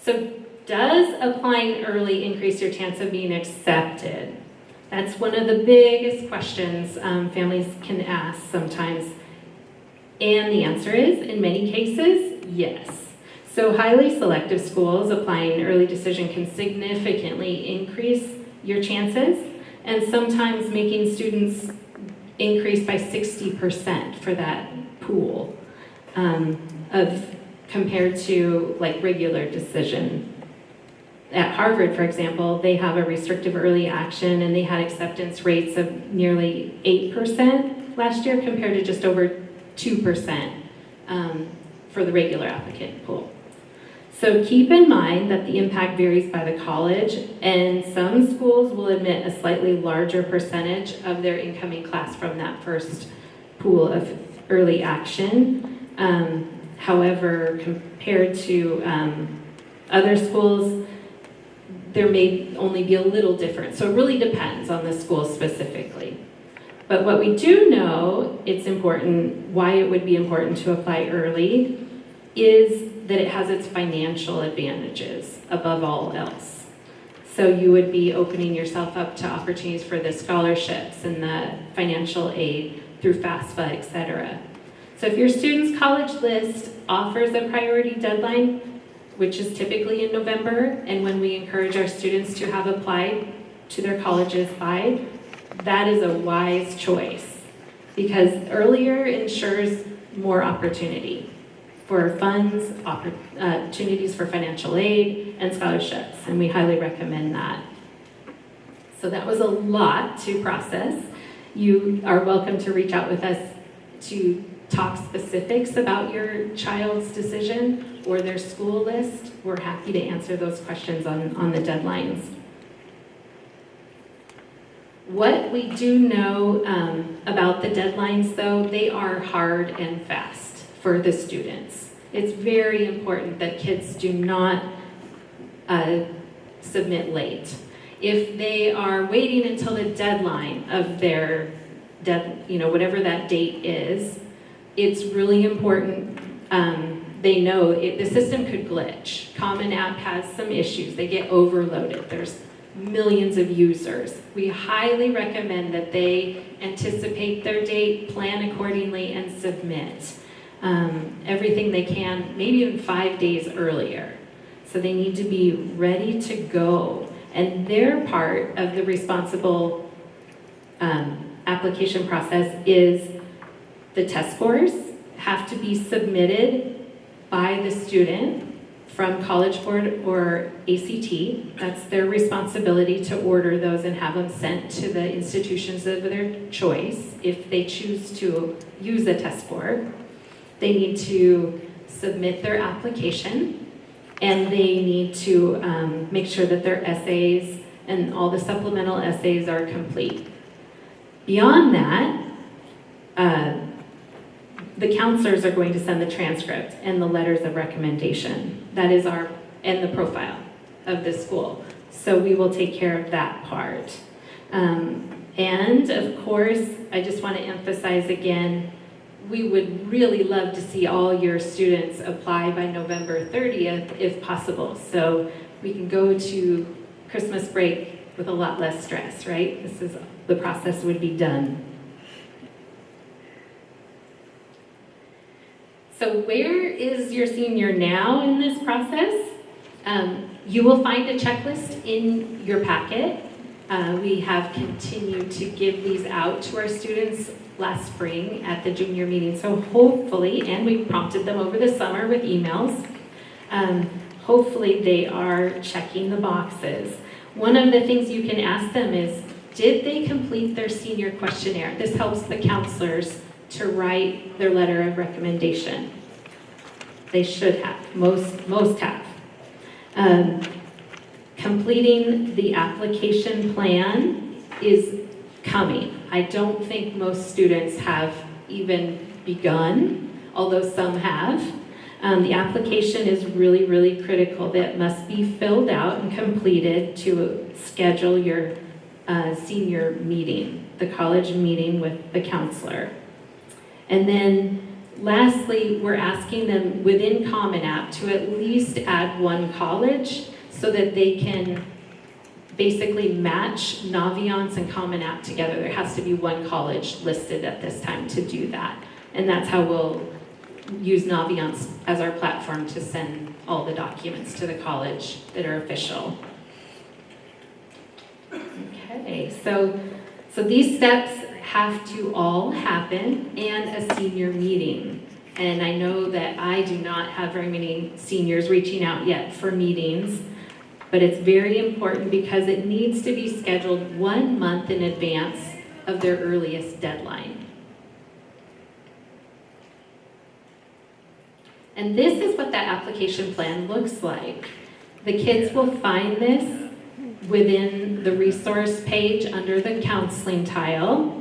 So does applying early increase your chance of being accepted? That's one of the biggest questions families can ask sometimes. And the answer is, in many cases, yes. So highly selective schools applying early decision can significantly increase your chances, and sometimes making students increase by 60% for that pool compared to like regular decision. At Harvard, for example, they have a restrictive early action, and they had acceptance rates of nearly 8% last year compared to just over 2% for the regular applicant pool. So keep in mind that the impact varies by the college, and some schools will admit a slightly larger percentage of their incoming class from that first pool of early action. However, compared to other schools, there may only be a little difference. So it really depends on the school specifically. But what we do know, it's important, why it would be important to apply early, is that it has its financial advantages above all else. So you would be opening yourself up to opportunities for the scholarships and the financial aid through FAFSA, etc. So if your student's college list offers a priority deadline, which is typically in November, and when we encourage our students to have applied to their colleges by, that is a wise choice because earlier ensures more opportunity for funds, opportunities for financial aid, and scholarships, and we highly recommend that. So that was a lot to process. You are welcome to reach out with us to talk specifics about your child's decision or their school list. We're happy to answer those questions on the deadlines. What we do know about the deadlines, though, they are hard and fast for the students. It's very important that kids do not submit late. If they are waiting until the deadline of their, whatever that date is, it's really important they know the system could glitch. Common App has some issues. They get overloaded. There's millions of users. We highly recommend that they anticipate their date, plan accordingly, and submit everything they can, maybe even 5 days earlier. So they need to be ready to go. And their part of the responsible application process is the test scores have to be submitted by the student from College Board or ACT. That's their responsibility to order those and have them sent to the institutions of their choice. If they choose to use a test score, they need to submit their application and they need to make sure that their essays and all the supplemental essays are complete. Beyond that, the counselors are going to send the transcript and the letters of recommendation. That is and the profile of the school. So we will take care of that part. And of course, I just want to emphasize again, we would really love to see all your students apply by November 30th if possible. So we can go to Christmas break with a lot less stress, right? The process would be done. So where is your senior now in this process? You will find a checklist in your packet. We have continued to give these out to our students last spring at the junior meeting. So hopefully, and we prompted them over the summer with emails, hopefully they are checking the boxes. One of the things you can ask them is, did they complete their senior questionnaire? This helps the counselors to write their letter of recommendation. They should have, most have. Completing the application plan is coming. I don't think most students have even begun, although some have. The application is really, really critical. That must be filled out and completed to schedule your senior meeting, the college meeting with the counselor. And then lastly, we're asking them within Common App to at least add one college so that they can basically match Naviance and Common App together. There has to be one college listed at this time to do that. And that's how we'll use Naviance as our platform to send all the documents to the college that are official. Okay, so these steps have to all happen and a senior meeting. And I know that I do not have very many seniors reaching out yet for meetings, but it's very important because it needs to be scheduled 1 month in advance of their earliest deadline. And this is what that application plan looks like. The kids will find this within the resource page under the counseling tile.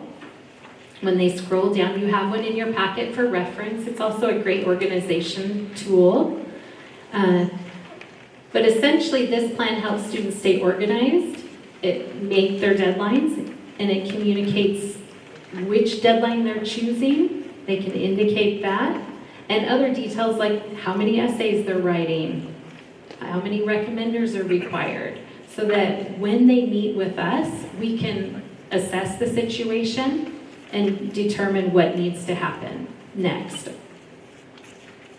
When they scroll down, you have one in your packet for reference. It's also a great organization tool. But essentially, this plan helps students stay organized, it make their deadlines, and it communicates which deadline they're choosing. They can indicate that. And other details like how many essays they're writing, how many recommenders are required, so that when they meet with us, we can assess the situation and determine what needs to happen next.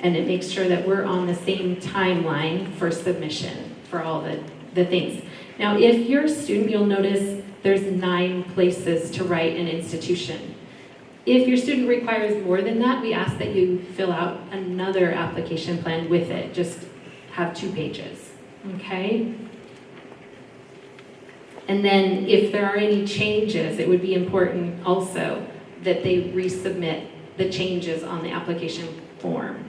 And it makes sure that we're on the same timeline for submission for all the things. Now, if you're a student, you'll notice there's 9 places to write an institution. If your student requires more than that, we ask that you fill out another application plan with it. Just have 2 pages, okay? And then if there are any changes, it would be important also that they resubmit the changes on the application form.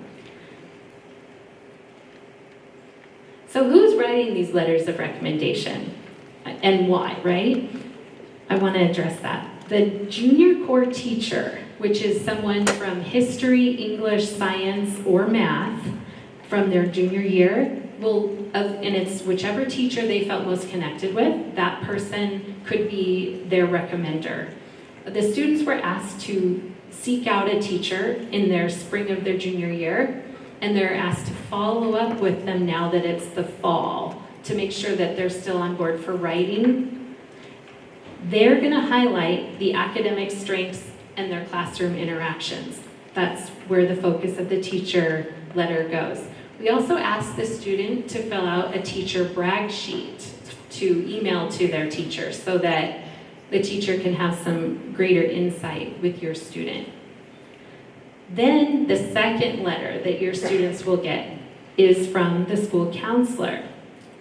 So who's writing these letters of recommendation and why, right? I want to address that. The junior core teacher, which is someone from history, English, science, or math from their junior year, and it's whichever teacher they felt most connected with, that person could be their recommender. The students were asked to seek out a teacher in their spring of their junior year, and they're asked to follow up with them now that it's the fall to make sure that they're still on board for writing. They're going to highlight the academic strengths and their classroom interactions. That's where the focus of the teacher letter goes. We also ask the student to fill out a teacher brag sheet to email to their teacher so that the teacher can have some greater insight with your student. Then the second letter that your students will get is from the school counselor,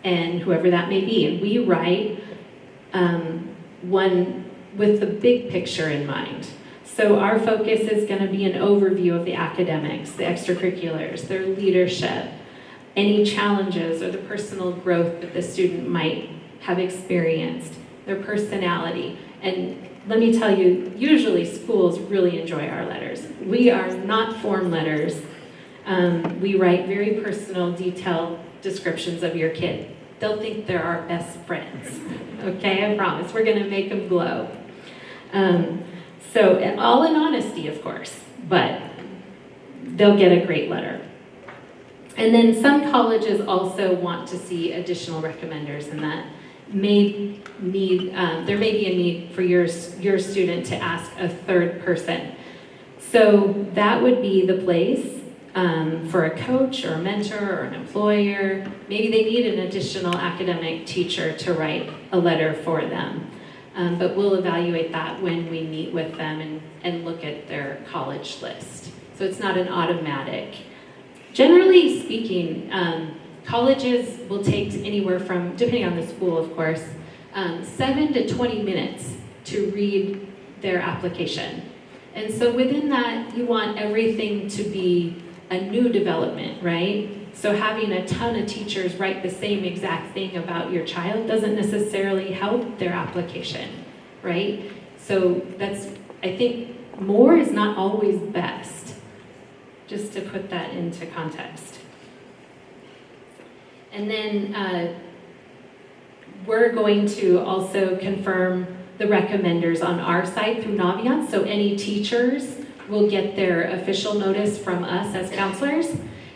and whoever that may be. And we write one with the big picture in mind. So our focus is going to be an overview of the academics, the extracurriculars, their leadership, any challenges or the personal growth that the student might have experienced, their personality. And let me tell you, usually schools really enjoy our letters. We are not form letters. We write very personal, detailed descriptions of your kid. They'll think they're our best friends. Okay, I promise. We're going to make them glow. So, all in honesty, of course, but they'll get a great letter. And then some colleges also want to see additional recommenders, and that may need, there may be a need for your student to ask a third person. So that would be the place for a coach or a mentor or an employer. Maybe they need an additional academic teacher to write a letter for them. But we'll evaluate that when we meet with them and look at their college list. So it's not an automatic. Generally speaking, colleges will take anywhere from, depending on the school of course, 7 to 20 minutes to read their application. And so within that, you want everything to be a new development, right? So having a ton of teachers write the same exact thing about your child doesn't necessarily help their application, right? So that's, I think, more is not always best, just to put that into context. And then we're going to also confirm the recommenders on our side through Naviance, so any teachers will get their official notice from us as counselors.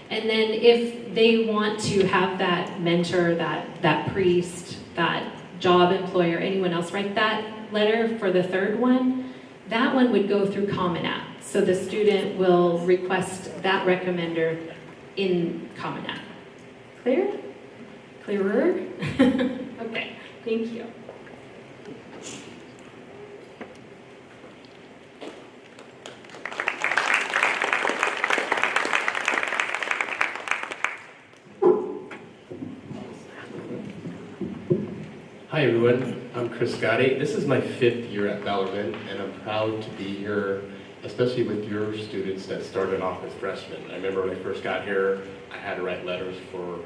And then if they want to have that mentor, that priest, that job employer, anyone else write that letter for the third one, that one would go through Common App. So the student will request that recommender in Common App. Clear? Clearer? Okay, thank you. Hi everyone, I'm Chris Gotti. This is my 5th year at Bellarmine, and I'm proud to be here, especially with your students that started off as freshmen. I remember when I first got here, I had to write letters for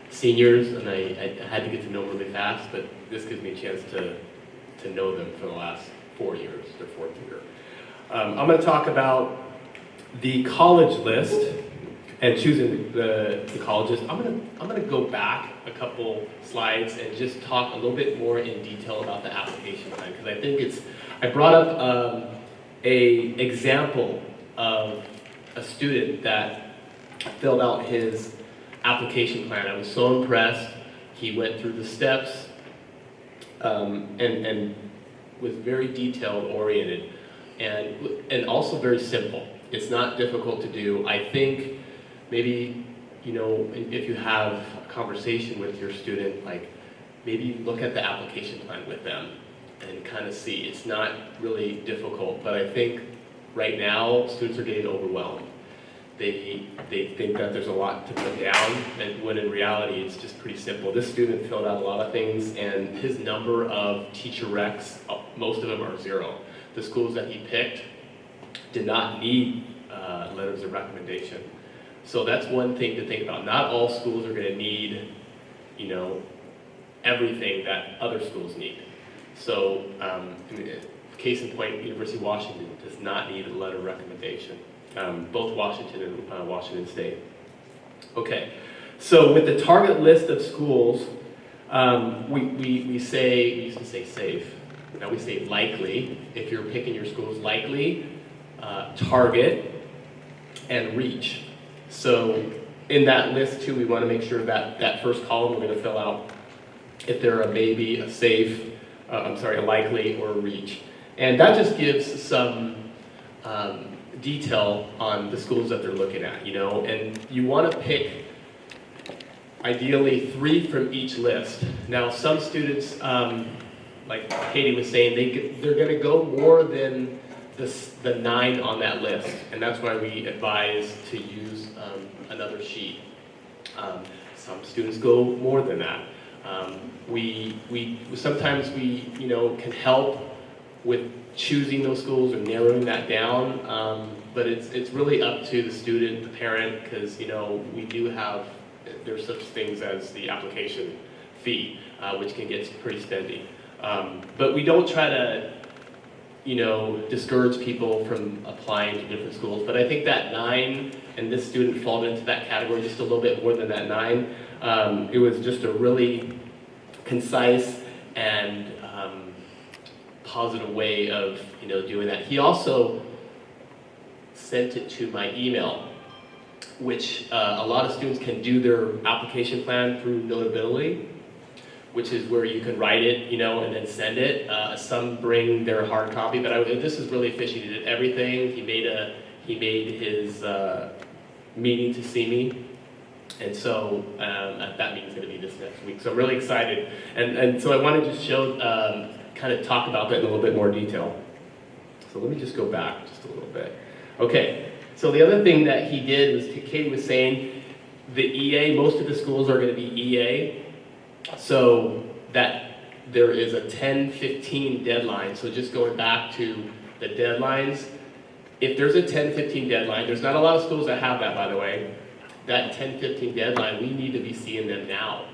seniors, and I had to get to know them really fast, but this gives me a chance to know them for the last 4 years, their 4th year. I'm going to talk about the college list and choosing the colleges. I'm going to go back a couple slides and just talk a little bit more in detail about the application plan, because I think I brought up a example of a student that filled out his application plan. I was so impressed. He went through the steps and was very detailed oriented and also very simple. It's not difficult to do. I think maybe, if you have a conversation with your student, like maybe look at the application plan with them and kind of see. It's not really difficult, but I think right now students are getting overwhelmed. They think that there's a lot to put down, and when in reality it's just pretty simple. This student filled out a lot of things, and his number of teacher recs, most of them are 0. The schools that he picked did not need letters of recommendation. So that's one thing to think about. Not all schools are going to need, everything that other schools need. So, case in point, University of Washington does not need a letter of recommendation. Both Washington and Washington State. Okay, so with the target list of schools, we used to say safe. Now we say likely. If you're picking your schools, likely, target, and reach. So in that list too, we want to make sure that that first column we're going to fill out if they're a maybe, a safe, a likely, or a reach. And that just gives some detail on the schools that they're looking at, and you want to pick ideally 3 from each list. Now some students, like Katie was saying, they're going to go more than the 9 on that list, and that's why we advise to use another sheet. Some students go more than that. Sometimes we can help with choosing those schools or narrowing that down, but it's really up to the student, the parent, because we do have, there's such things as the application fee, which can get pretty spendy. But we don't try to discourage people from applying to different schools, but I think that 9 and this student fall into that category just a little bit more than that 9. It was just a really concise and positive way of doing that. He also sent it to my email, which a lot of students can do their application plan through Notability, which is where you can write it, and then send it. Some bring their hard copy, but this is really efficient. He did everything. He made his meeting to see me, and so that meeting's going to be this next week. So I'm really excited, and so I wanted to show, kind of talk about that in a little bit more detail. So let me just go back just a little bit. Okay. So the other thing that he did was, Katie was saying, the EA. Most of the schools are going to be EA. So that there is a 10-15 deadline. So just going back to the deadlines, if there's a 10-15 deadline, there's not a lot of schools that have that, by the way. That 10-15 deadline, we need to be seeing them now,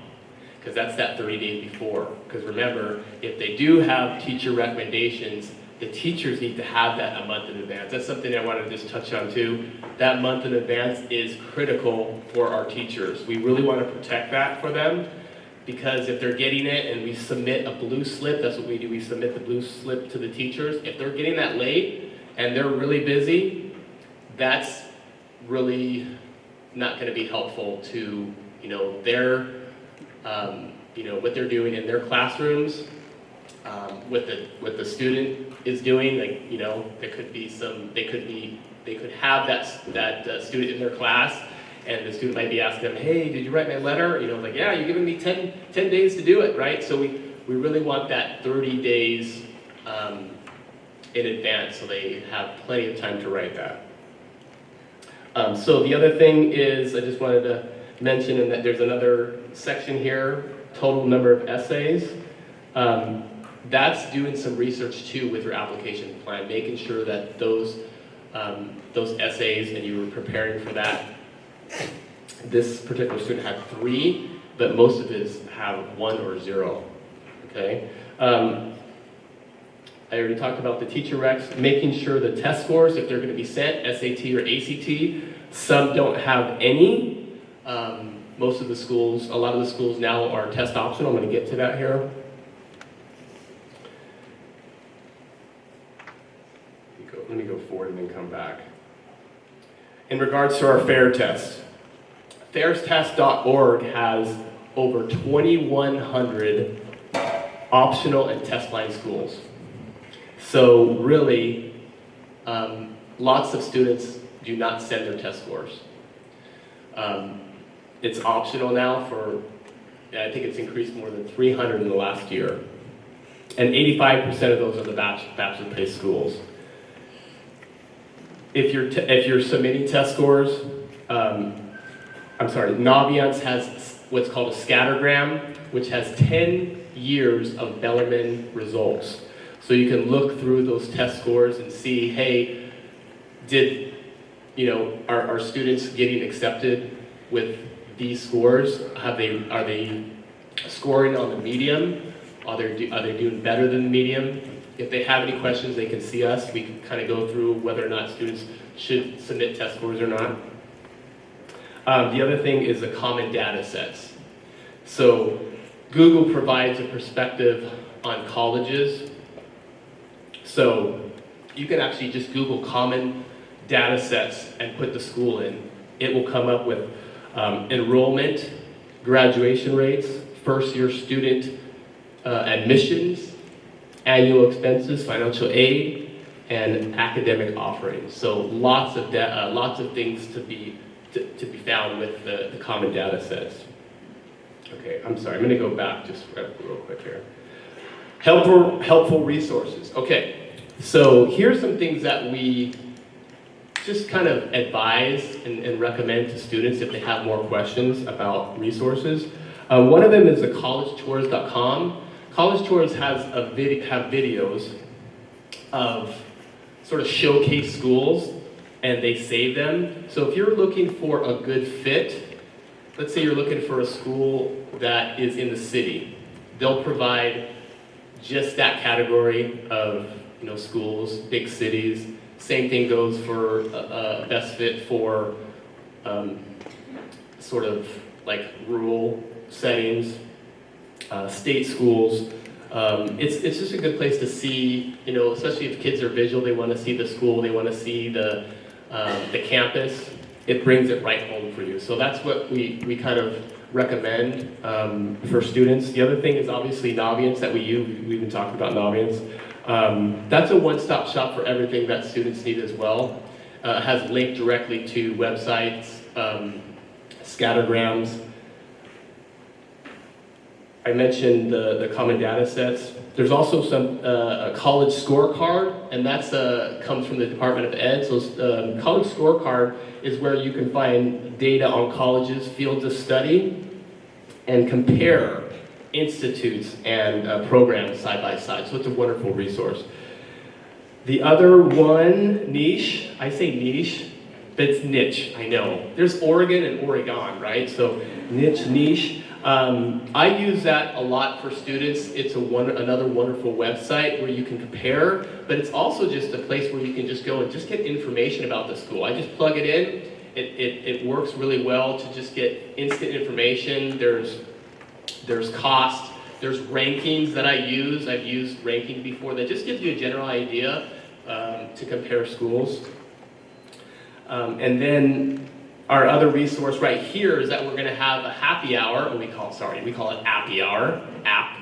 because that's that 30 days before. Because remember, if they do have teacher recommendations, the teachers need to have that a month in advance. That's something I wanted to just touch on too. That month in advance is critical for our teachers. We really want to protect that for them, because if they're getting it and we submit a blue slip, that's what we do, we submit the blue slip to the teachers. If they're getting that late and they're really busy, that's really not going to be helpful to their what they're doing in their classrooms, what the student is doing. There could be they could have that student in their class, and the student might be asking them, hey, did you write my letter? Like, yeah, you're giving me 10 days to do it, right? So we really want that 30 days in advance, so they have plenty of time to write that. So the other thing is, I just wanted to mention, and that there's another section here, total number of essays. That's doing some research too with your application plan, making sure that those essays, and you were preparing for that. This particular student had 3, but most of his have 1 or 0. Okay. I already talked about the teacher recs, making sure the test scores, if they're going to be sent, SAT or ACT, some don't have any. Most of the schools, a lot of the schools now are test optional. I'm going to get to that here. Let me go forward and then come back. In regards to our FAIR test, fairstest.org has over 2,100 optional and test line schools. So really, lots of students do not send their test scores. It's optional now for, I think it's increased more than 300 in the last year. And 85% of those are the bachelor-based schools. If you're submitting test scores, Naviance has what's called a scattergram, which has 10 years of Bellarmine results. So you can look through those test scores and see, hey, are students getting accepted with these scores? Are they scoring on the medium? Are they doing better than the medium? If they have any questions, they can see us. We can kind of go through whether or not students should submit test scores or not. The other thing is the common data sets. So Google provides a perspective on colleges. So you can actually just Google common data sets and put the school in. It will come up with enrollment, graduation rates, first-year student admissions, annual expenses, financial aid, and academic offerings. So lots of things to be found with the common data sets. Okay, I'm sorry, I'm going to go back just real quick here. Helpful resources. Okay, so here's some things that we just kind of advise and recommend to students if they have more questions about resources. One of them is the collegetours.com. College Tours have videos of sort of showcase schools, and they save them. So if you're looking for a good fit, let's say you're looking for a school that is in the city, they'll provide just that category of schools, big cities. Same thing goes for best fit for sort of like rural settings. State schools. It's just a good place to see, especially if kids are visual, they want to see the school, they want to see the campus. It brings it right home for you. So that's what we kind of recommend for students. The other thing is obviously Naviance that we use. We've been talking about Naviance. That's a one-stop shop for everything that students need as well. It has linked directly to websites, scattergrams. I mentioned the common data sets. There's also a college scorecard, and that's comes from the Department of Ed. So college scorecard is where you can find data on colleges, fields of study, and compare institutes and programs side by side. So it's a wonderful resource. The other one, niche, I say niche, but it's niche, I know. There's Oregon and Oregon, right? So niche. I use that a lot for students. It's another wonderful website where you can compare, but it's also just a place where you can just go and just get information about the school. I just plug it in. It works really well to just get instant information. There's cost. There's rankings that I use. I've used ranking before that just gives you a general idea to compare schools. And then our other resource right here is that we're going to have a happy hour, and we call it Appy Hour.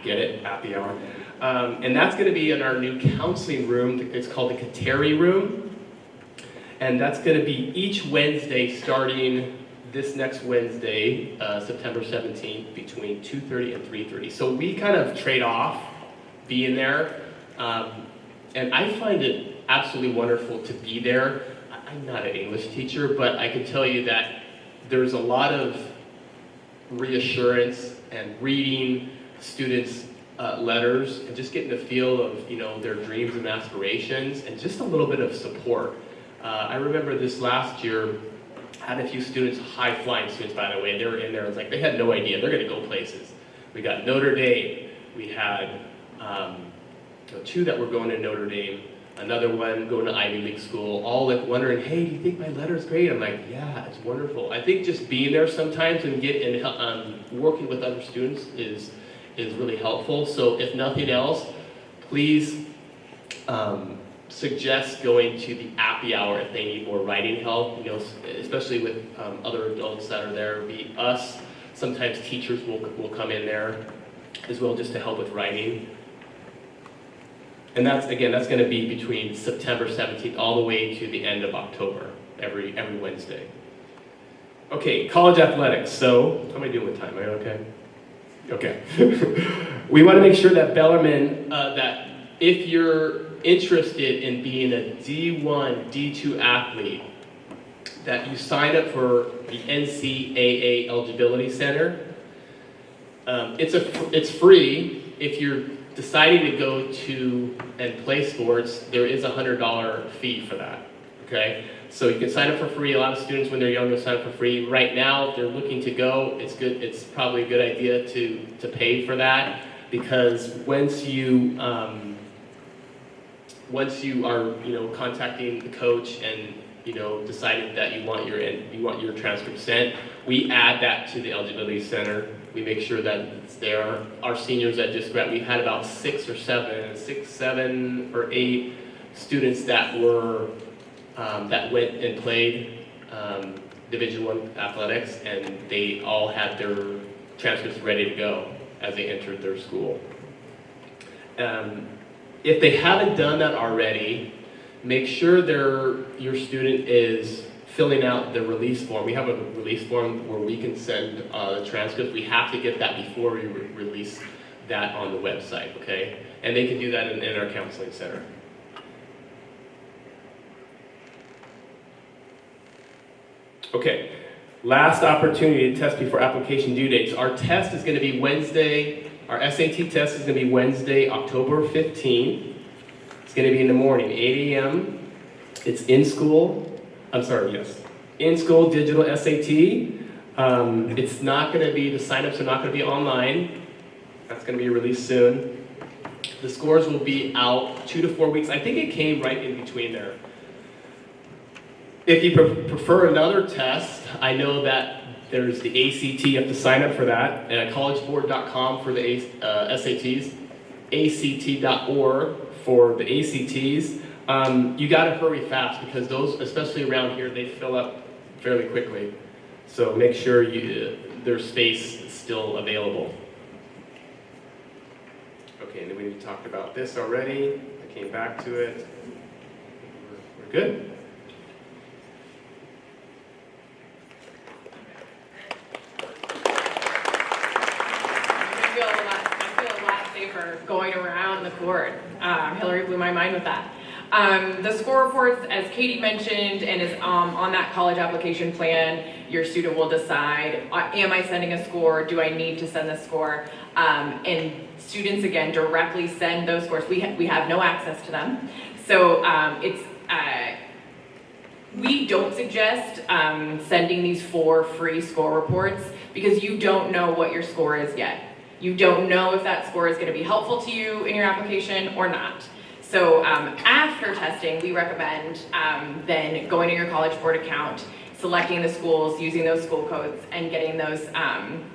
Get it? Appy Hour. And that's going to be in our new counseling room. It's called the Kateri Room. And that's going to be each Wednesday starting this next Wednesday, September 17th, between 2:30 and 3:30. So we kind of trade off being there. And I find it absolutely wonderful to be there. I'm not an English teacher, but I can tell you that there's a lot of reassurance and reading students' letters and just getting a feel of their dreams and aspirations and just a little bit of support. I remember this last year, I had a few students, high-flying students by the way, they were in there, it's like they had no idea, they're going to go places. We got Notre Dame, we had two that were going to Notre Dame, another one going to Ivy League school, all like wondering, hey, do you think my letter's great? I'm like, yeah, it's wonderful. I think just being there sometimes and working with other students is really helpful. So if nothing else, please suggest going to the Appy Hour if they need more writing help, especially with other adults that are there. Be us. Sometimes teachers will come in there as well just to help with writing. And that's going to be between September 17th all the way to the end of October, every Wednesday. Okay, college athletics. So, how am I doing with time? Am I okay? Okay. We want to make sure that Bellarmine, that if you're interested in being a D1, D2 athlete, that you sign up for the NCAA Eligibility Center. It's free. If you're deciding to go to and play sports, there is a $100 fee for that. Okay, so you can sign up for free. A lot of students, when they're young, will sign up for free. Right now, if they're looking to go, it's good. It's probably a good idea to pay for that, because once you are contacting the coach and decided that you want your transcript sent, we add that to the eligibility center. We make sure that it's there. Our seniors that just graduated, we had about 6, 7, or 8 students that were that went and played Division I athletics, and they all had their transcripts ready to go as they entered their school. If they haven't done that already, make sure your student is filling out the release form. We have a release form where we can send the transcripts. We have to get that before we release that on the website, okay? And they can do that in our counseling center. Okay, last opportunity to test before application due dates. Our test is going to be Wednesday. Our SAT test is going to be Wednesday, October 15th. It's going to be in the morning, 8 a.m. It's in-school. In-school digital SAT. It's not going to be, the sign-ups are not going to be online. That's going to be released soon. The scores will be out 2 to 4 weeks. I think it came right in between there. If you prefer another test, I know that there's the ACT, you have to sign up for that, at collegeboard.com for the SATs, act.org for the ACTs. You got to hurry fast, because those, especially around here, they fill up fairly quickly. So make sure there's space still available. Okay, and then we talked about this already. I came back to it. We're good? Going around the court. Hillary blew my mind with that. The score reports, as Katie mentioned, and is on that college application plan, your student will decide, am I sending a score? Do I need to send the score? And students, again, directly send those scores. We have no access to them. So we don't suggest sending these 4 free score reports, because you don't know what your score is yet. You don't know if that score is going to be helpful to you in your application or not. So after testing, we recommend then going to your College Board account, selecting the schools, using those school codes, and getting those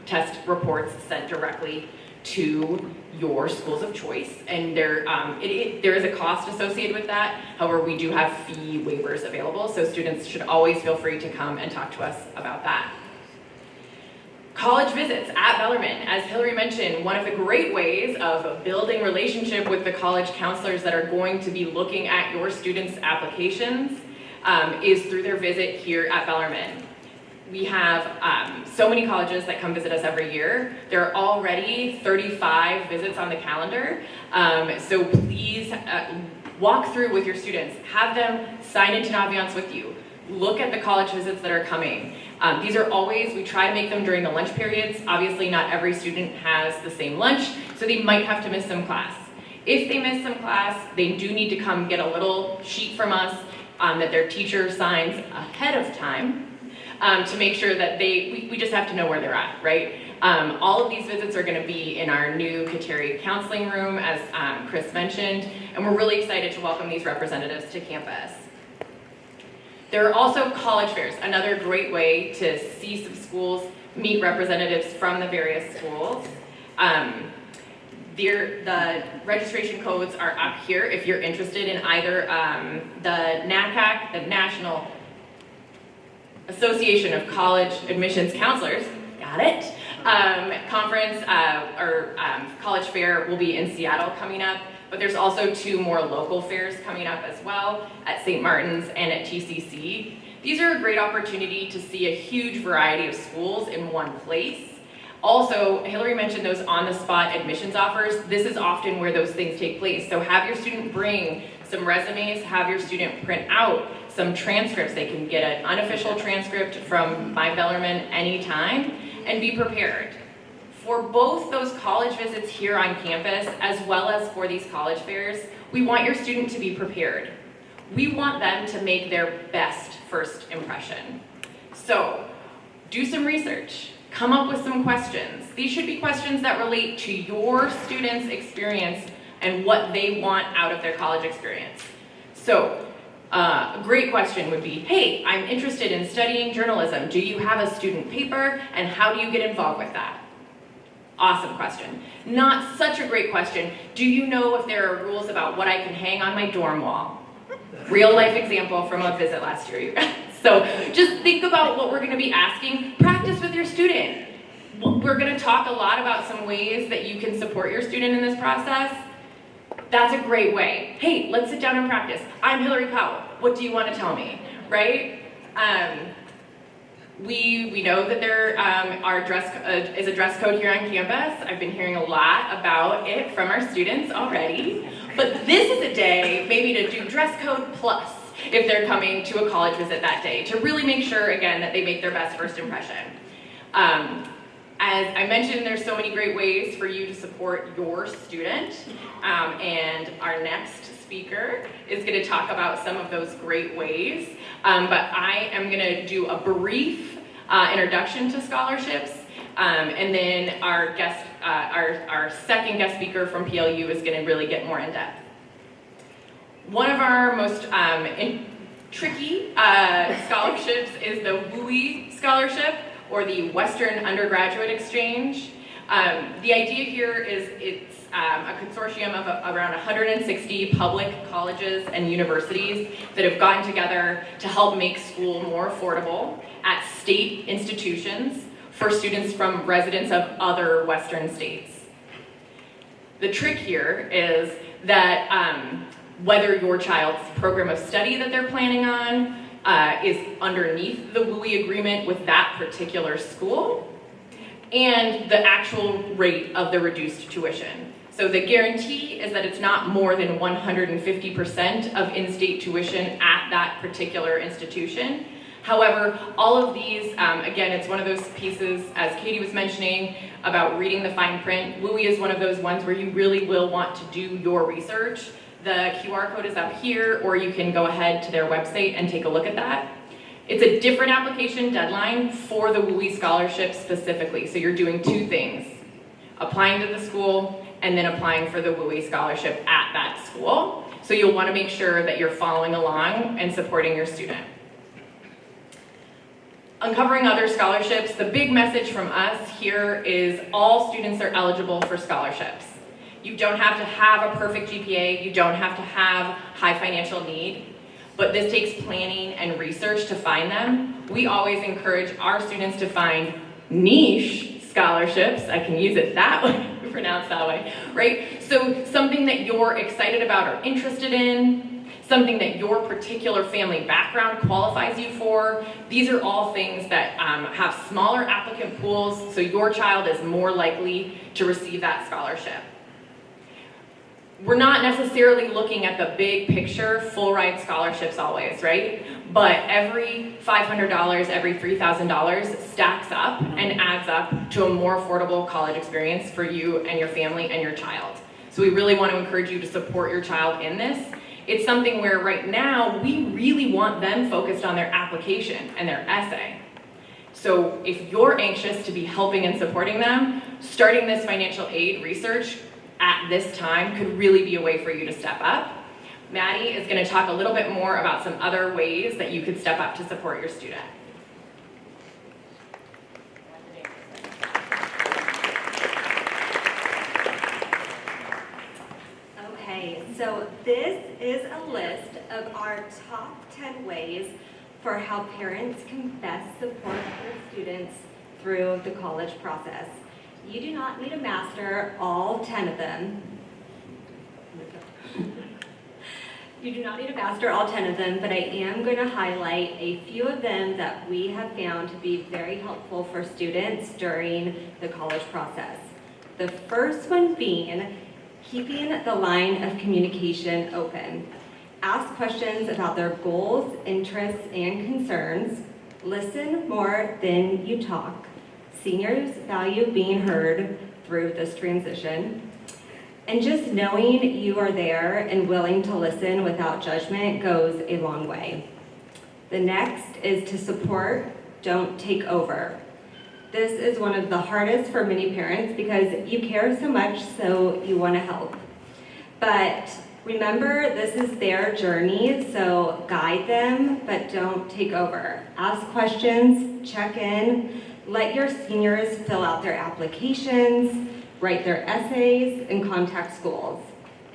test reports sent directly to your schools of choice. And there is a cost associated with that. However, we do have fee waivers available, so students should always feel free to come and talk to us about that. College visits at Bellarmine. As Hillary mentioned, one of the great ways of building relationship with the college counselors that are going to be looking at your students' applications is through their visit here at Bellarmine. We have so many colleges that come visit us every year. There are already 35 visits on the calendar. So please walk through with your students. Have them sign into Naviance with you. Look at the college visits that are coming. These are always, we try to make them during the lunch periods. Obviously, not every student has the same lunch, so they might have to miss some class. If they miss some class, they do need to come get a little sheet from us that their teacher signs ahead of time. to make sure that we just have to know where they're at, right? All of these visits are going to be in our new Kateri counseling room, as Chris mentioned, and we're really excited to welcome these representatives to campus. There are also college fairs, another great way to see some schools, meet representatives from the various schools. The registration codes are up here if you're interested in either the NACAC, the National Association of College Admissions Counselors, got it, conference or college fair will be in Seattle coming up, but there's also 2 more local fairs coming up as well at St. Martin's and at TCC. These are a great opportunity to see a huge variety of schools in one place. Also, Hillary mentioned those on-the-spot admissions offers. This is often where those things take place. So have your student bring some resumes, have your student print out some transcripts. They can get an unofficial transcript from my Bellarmine anytime and be prepared. For both those college visits here on campus, as well as for these college fairs, we want your student to be prepared. We want them to make their best first impression. So, do some research. Come up with some questions. These should be questions that relate to your students' experience and what they want out of their college experience. So, a great question would be, hey, I'm interested in studying journalism. Do you have a student paper, and how do you get involved with that? Awesome question. Not such a great question. Do you know if there are rules about what I can hang on my dorm wall? Real life example from a visit last year, you guys. So just think about what we're going to be asking. Practice with your student. We're going to talk a lot about some ways that you can support your student in this process. That's a great way. Hey, let's sit down and practice. I'm Hillary Powell. What do you want to tell me? Right? We know that there is a dress code here on campus. I've been hearing a lot about it from our students already. But this is a day maybe to do dress code plus if they're coming to a college visit that day, to really make sure, again, that they make their best first impression. As I mentioned, there's so many great ways for you to support your student, and our next speaker is going to talk about some of those great ways, but I am going to do a brief introduction to scholarships, and then our guest, our second guest speaker from PLU is going to really get more in depth. One of our most tricky scholarships is the WUI scholarship, or the Western Undergraduate Exchange. The idea here is it's a consortium of around 160 public colleges and universities that have gotten together to help make school more affordable at state institutions for students from residents of other Western states. The trick here is that whether your child's program of study that they're planning on is underneath the WUI agreement with that particular school, and the actual rate of the reduced tuition. So the guarantee is that it's not more than 150% of in-state tuition at that particular institution. However, all of these, again, it's one of those pieces, as Katie was mentioning, about reading the fine print. WUI is one of those ones where you really will want to do your research. The QR code is up here, or you can go ahead to their website and take a look at that. It's a different application deadline for the WUI scholarship specifically. So you're doing 2 things: applying to the school and then applying for the WUI scholarship at that school. So you'll want to make sure that you're following along and supporting your student. Uncovering other scholarships, the big message from us here is all students are eligible for scholarships. You don't have to have a perfect GPA, you don't have to have high financial need, but this takes planning and research to find them. We always encourage our students to find niche scholarships, I can use it that way, pronounced that way, right? So something that you're excited about or interested in, something that your particular family background qualifies you for. These are all things that have smaller applicant pools, so your child is more likely to receive that scholarship. We're not necessarily looking at the big picture, full ride scholarships always, right? But every $500, every $3,000 stacks up and adds up to a more affordable college experience for you and your family and your child. So we really want to encourage you to support your child in this. It's something where right now we really want them focused on their application and their essay. So if you're anxious to be helping and supporting them, starting this financial aid research at this time could really be a way for you to step up. Maddie is going to talk a little bit more about some other ways that you could step up to support your student. Okay, so this is a list of our top 10 ways for how parents can best support their students through the college process. You do not need to master all 10 of them. You do not need to master all 10 of them, but I am going to highlight a few of them that we have found to be very helpful for students during the college process. The first one being keeping the line of communication open. Ask questions about their goals, interests, and concerns. Listen more than you talk. Seniors value being heard through this transition. And just knowing you are there and willing to listen without judgment goes a long way. The next is to support, don't take over. This is one of the hardest for many parents because you care so much, so you want to help. But remember, this is their journey, so guide them, but don't take over. Ask questions, check in, let your seniors fill out their applications, write their essays, and contact schools.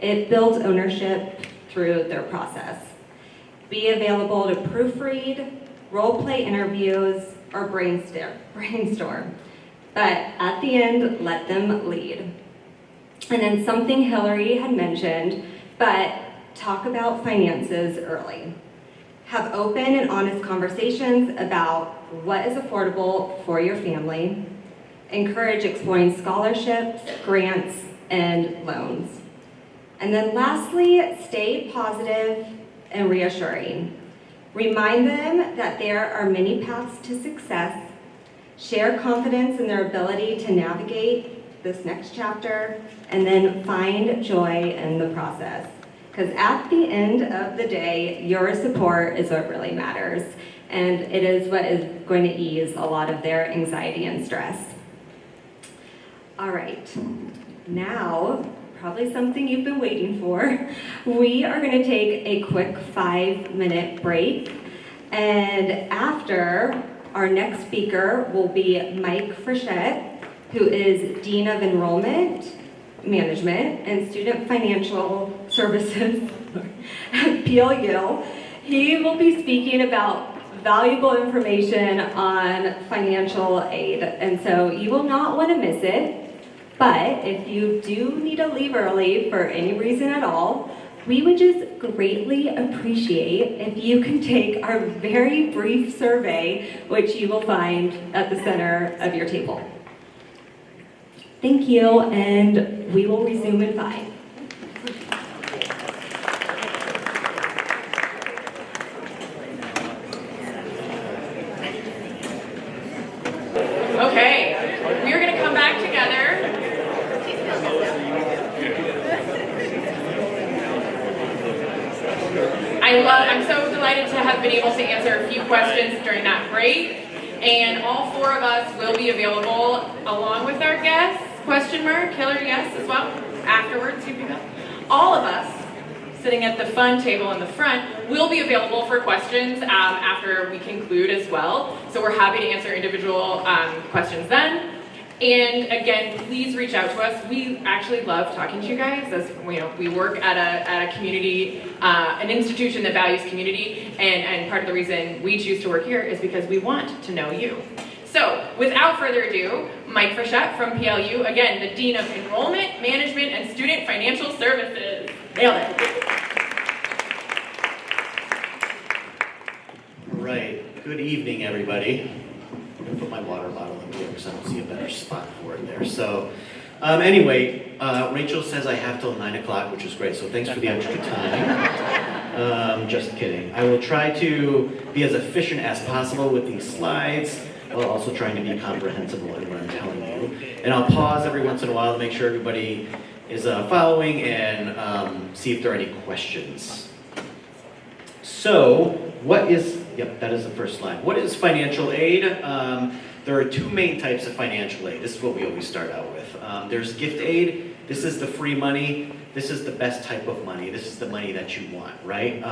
It builds ownership through their process. Be available to proofread, role-play interviews, or brainstorm. But at the end, let them lead. And then something Hillary had mentioned, but talk about finances early. Have open and honest conversations about what is affordable for your family. Encourage exploring scholarships, grants, and loans. And then lastly, stay positive and reassuring. Remind them that there are many paths to success. Share confidence in their ability to navigate this next chapter, and then find joy in the process. Because at the end of the day, your support is what really matters, and it is what is going to ease a lot of their anxiety and stress. All right, now, probably something you've been waiting for. We are going to take a quick 5-minute break, and after, our next speaker will be Mike Frechette, who is Dean of Enrollment Management and Student Financial Services at PLU. He will be speaking about valuable information on financial aid, and so you will not want to miss it. But if you do need to leave early for any reason at all, we would just greatly appreciate if you can take our very brief survey, which you will find at the center of your table. Thank you, and we will resume in 5. Okay, we are going to come back together. I'm so delighted to have been able to answer a few questions during that break, and all 4 of us will be available along with our guests, Hillary, yes, as well, afterwards, you can. All of us sitting at the fun table in the front will be available for questions after we conclude as well, so we're happy to answer individual questions then. And again, please reach out to us. We actually love talking to you guys. As we work at a community, an institution that values community, and part of the reason we choose to work here is because we want to know you. So, without further ado, Mike Frechette from PLU, again, the Dean of Enrollment, Management, and Student Financial Services. Nailed it. All right. Good evening, everybody. I'm going to put my water bottle in here because I don't see a better spot for it there. So, anyway, Rachel says I have till 9 o'clock, which is great, so thanks for the extra time. Just kidding. I will try to be as efficient as possible with these slides, while also trying to be comprehensible in what I'm telling you. And I'll pause every once in a while to make sure everybody is following and see if there are any questions. So, what is Yep, that is the first slide. What is financial aid? There are two main types of financial aid. This is what we always start out with. There's gift aid. This is the free money. This is the best type of money. This is the money that you want, right?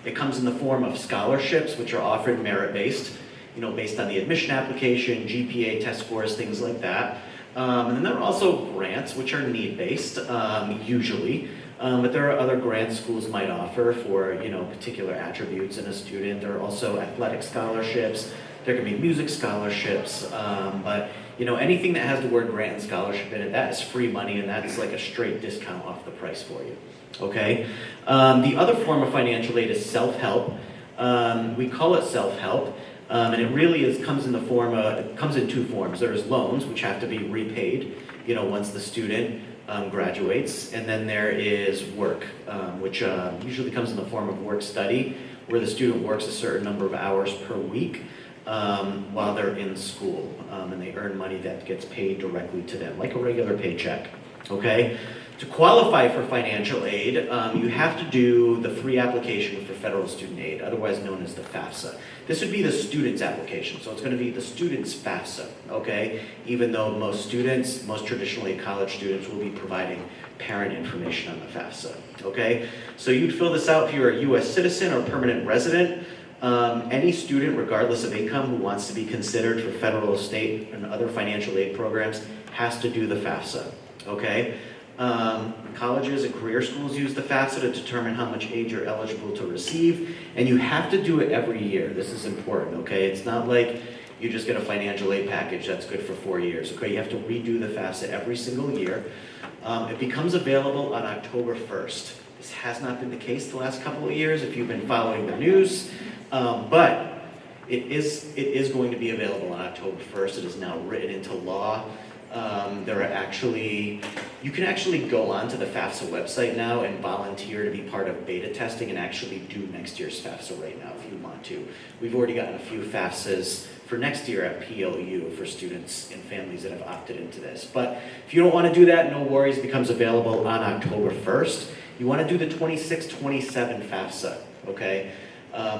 It comes in the form of scholarships, which are offered merit-based, based on the admission application, GPA, test scores, things like that. And then there are also grants, which are need-based, usually. But there are other grants schools might offer for, particular attributes in a student. There are also athletic scholarships. There can be music scholarships. But, anything that has the word grant and scholarship in it, that is free money, and that's like a straight discount off the price for you. Okay? The other form of financial aid is self-help. We call it self-help. And it really comes in two forms. There's loans, which have to be repaid, once the student graduates, and then there is work, which usually comes in the form of work study, where the student works a certain number of hours per week while they're in school, and they earn money that gets paid directly to them, like a regular paycheck. Okay? To qualify for financial aid, you have to do the free application for federal student aid, otherwise known as the FAFSA. This would be the student's application, so it's going to be the student's FAFSA, okay? Even though most traditionally college students, will be providing parent information on the FAFSA, okay? So you'd fill this out if you're a U.S. citizen or permanent resident. Any student, regardless of income, who wants to be considered for federal, state, and other financial aid programs has to do the FAFSA, okay? Colleges and career schools use the FAFSA to determine how much aid you're eligible to receive, and you have to do it every year. This is important, okay? It's not like you just get a financial aid package that's good for 4 years, okay? You have to redo the FAFSA every single year. It becomes available on October 1st. This has not been the case the last couple of years if you've been following the news, but it is going to be available on October 1st. It is now written into law. You can actually go onto the FAFSA website now and volunteer to be part of beta testing and actually do next year's FAFSA right now if you want to. We've already gotten a few FAFSAs for next year at PLU for students and families that have opted into this. But if you don't want to do that, no worries, it becomes available on October 1st. You want to do the 26-27 FAFSA, okay?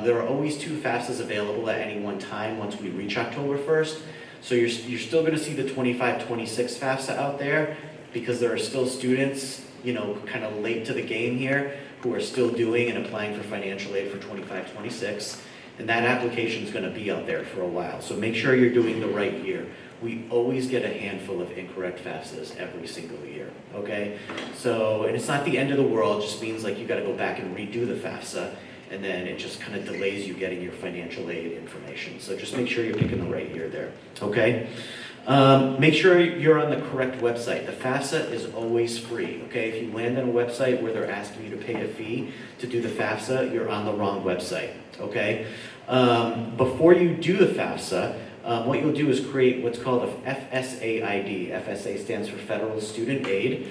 There are always 2 FAFSAs available at any one time once we reach October 1st. So you're still going to see the 25-26 FAFSA out there because there are still students, kind of late to the game here who are still doing and applying for financial aid for 25-26. And that application is going to be out there for a while. So make sure you're doing the right year. We always get a handful of incorrect FAFSAs every single year, okay? So, and it's not the end of the world, it just means like you got to go back and redo the FAFSA. And then it just kind of delays you getting your financial aid information. So just make sure you're picking the right year there, okay? Make sure you're on the correct website. The FAFSA is always free, okay? If you land on a website where they're asking you to pay a fee to do the FAFSA, you're on the wrong website, okay? Before you do the FAFSA, what you'll do is create what's called a FSA ID. FSA stands for Federal Student Aid.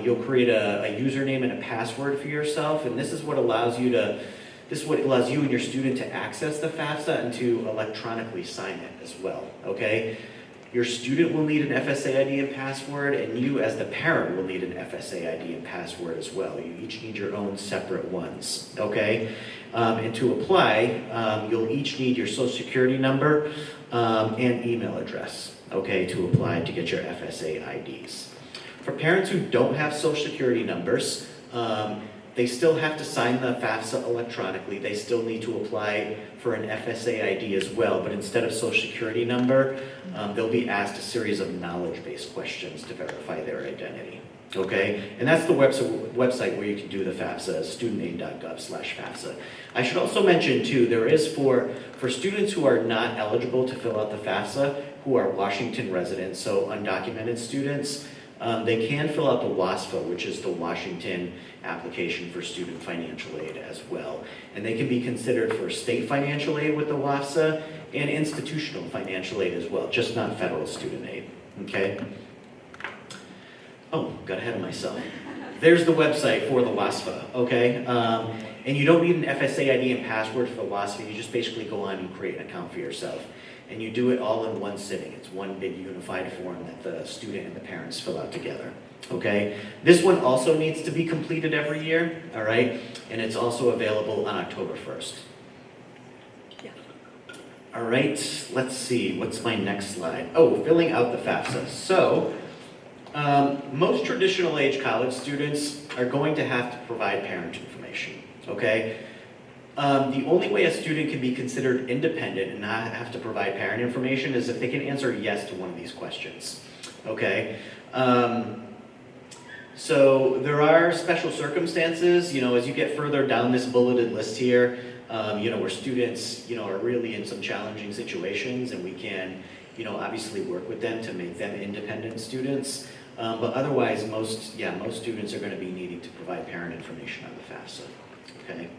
You'll create a username and a password for yourself, and this is what allows you and your student to access the FAFSA and to electronically sign it as well, okay? Your student will need an FSA ID and password, and you as the parent will need an FSA ID and password as well. You each need your own separate ones, okay? And to apply, you'll each need your social security number and email address, okay, to apply to get your FSA IDs. For parents who don't have social security numbers, they still have to sign the FAFSA electronically. They still need to apply for an FSA ID as well, but instead of social security number, they'll be asked a series of knowledge-based questions to verify their identity. Okay, and that's the website where you can do the FAFSA, studentaid.gov/FAFSA. I should also mention too, there is for students who are not eligible to fill out the FAFSA, who are Washington residents, so undocumented students, they can fill out the WASFA, which is the Washington application for student financial aid as well. And they can be considered for state financial aid with the WASFA and institutional financial aid as well, just not federal student aid, okay? Oh, got ahead of myself. There's the website for the WASFA, okay? And you don't need an FSA ID and password for the WASFA, you just basically go on and create an account for yourself. And you do it all in one sitting. It's one big unified form that the student and the parents fill out together, okay? This one also needs to be completed every year, all right? And it's also available on October 1st. All right, let's see, what's my next slide? Oh, filling out the FAFSA. So, most traditional age college students are going to have to provide parent information, okay? The only way a student can be considered independent and not have to provide parent information is if they can answer yes to one of these questions, okay? So there are special circumstances, as you get further down this bulleted list here, where students, are really in some challenging situations, and we can, obviously work with them to make them independent students. But otherwise, most students are going to be needing to provide parent information on the FAFSA, okay?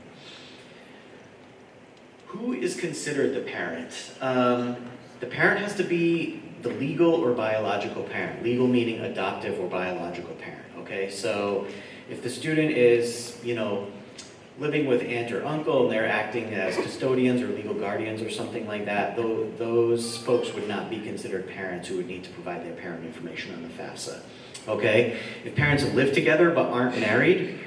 Who is considered the parent? The parent has to be the legal or biological parent. Legal meaning adoptive or biological parent, okay? So if the student is, living with aunt or uncle and they're acting as custodians or legal guardians or something like that, those folks would not be considered parents who would need to provide their parent information on the FAFSA, okay? If parents live together but aren't married,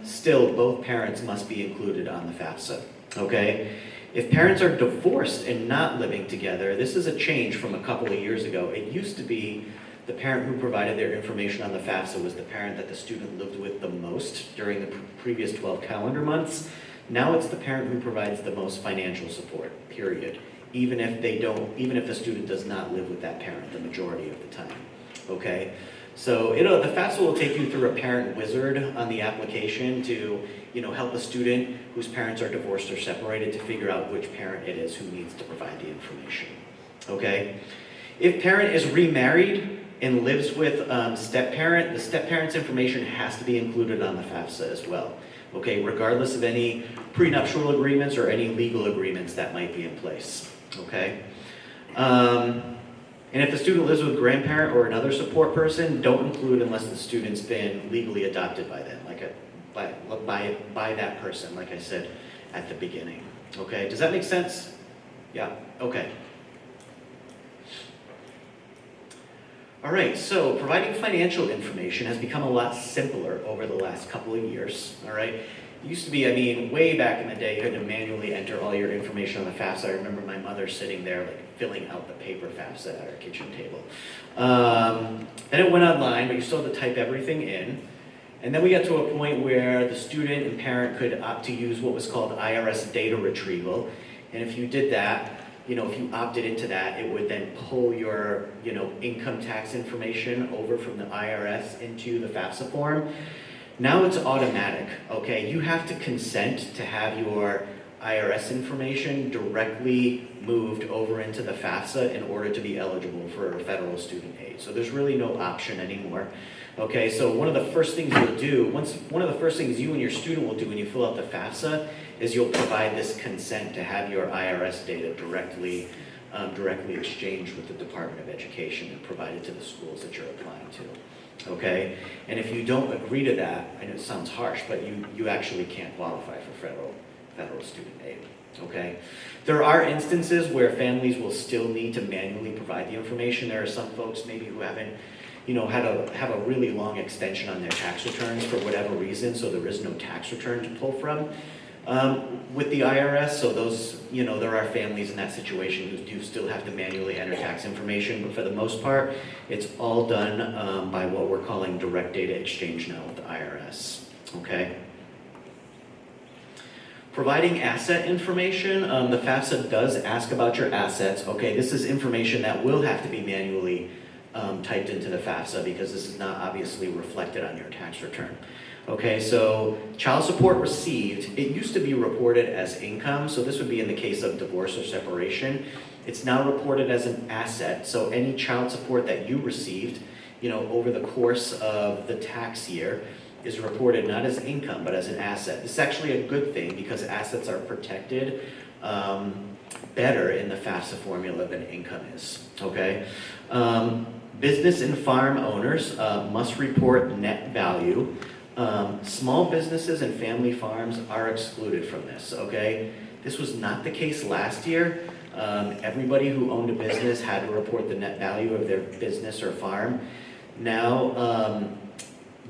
still both parents must be included on the FAFSA, okay? If parents are divorced and not living together, this is a change from a couple of years ago. It used to be the parent who provided their information on the FAFSA was the parent that the student lived with the most during the previous 12 calendar months. Now it's the parent who provides the most financial support, period. Even if the student does not live with that parent the majority of the time, okay? So the FAFSA will take you through a parent wizard on the application to, help a student whose parents are divorced or separated to figure out which parent it is who needs to provide the information, okay? If parent is remarried and lives with step-parent, the step-parent's information has to be included on the FAFSA as well, okay, regardless of any prenuptial agreements or any legal agreements that might be in place, okay? And if the student lives with a grandparent or another support person, don't include unless the student's been legally adopted by them, by that person, like I said at the beginning, okay? Does that make sense? Yeah, okay. All right, so providing financial information has become a lot simpler over the last couple of years, all right? It used to be, way back in the day, you had to manually enter all your information on the FAFSA. I remember my mother sitting there, filling out the paper FAFSA at our kitchen table. Then it went online, but you still had to type everything in. And then we got to a point where the student and parent could opt to use what was called IRS data retrieval. And if you did that, if you opted into that, it would then pull your, income tax information over from the IRS into the FAFSA form. Now it's automatic, okay? You have to consent to have your IRS information directly moved over into the FAFSA in order to be eligible for federal student aid. So there's really no option anymore. Okay, so one of the first things you'll do, one of the first things you and your student will do when you fill out the FAFSA is you'll provide this consent to have your IRS data directly exchanged with the Department of Education and provided to the schools that you're applying to. Okay, and if you don't agree to that, I know it sounds harsh, but you actually can't qualify for federal student aid. Okay, there are instances where families will still need to manually provide the information. There are some folks maybe who haven't have a really long extension on their tax returns for whatever reason, so there is no tax return to pull from with the IRS. So those, there are families in that situation who do still have to manually enter tax information, but for the most part, it's all done by what we're calling direct data exchange now with the IRS, okay? Providing asset information, the FAFSA does ask about your assets. Okay, this is information that will have to be manually typed into the FAFSA because this is not obviously reflected on your tax return. Okay, so child support received, it used to be reported as income, so this would be in the case of divorce or separation. It's now reported as an asset, so any child support that you received, over the course of the tax year is reported not as income, but as an asset. This is actually a good thing because assets are protected better in the FAFSA formula than income is, okay? Business and farm owners must report net value. Small businesses and family farms are excluded from this, okay? This was not the case last year. Everybody who owned a business had to report the net value of their business or farm. Now,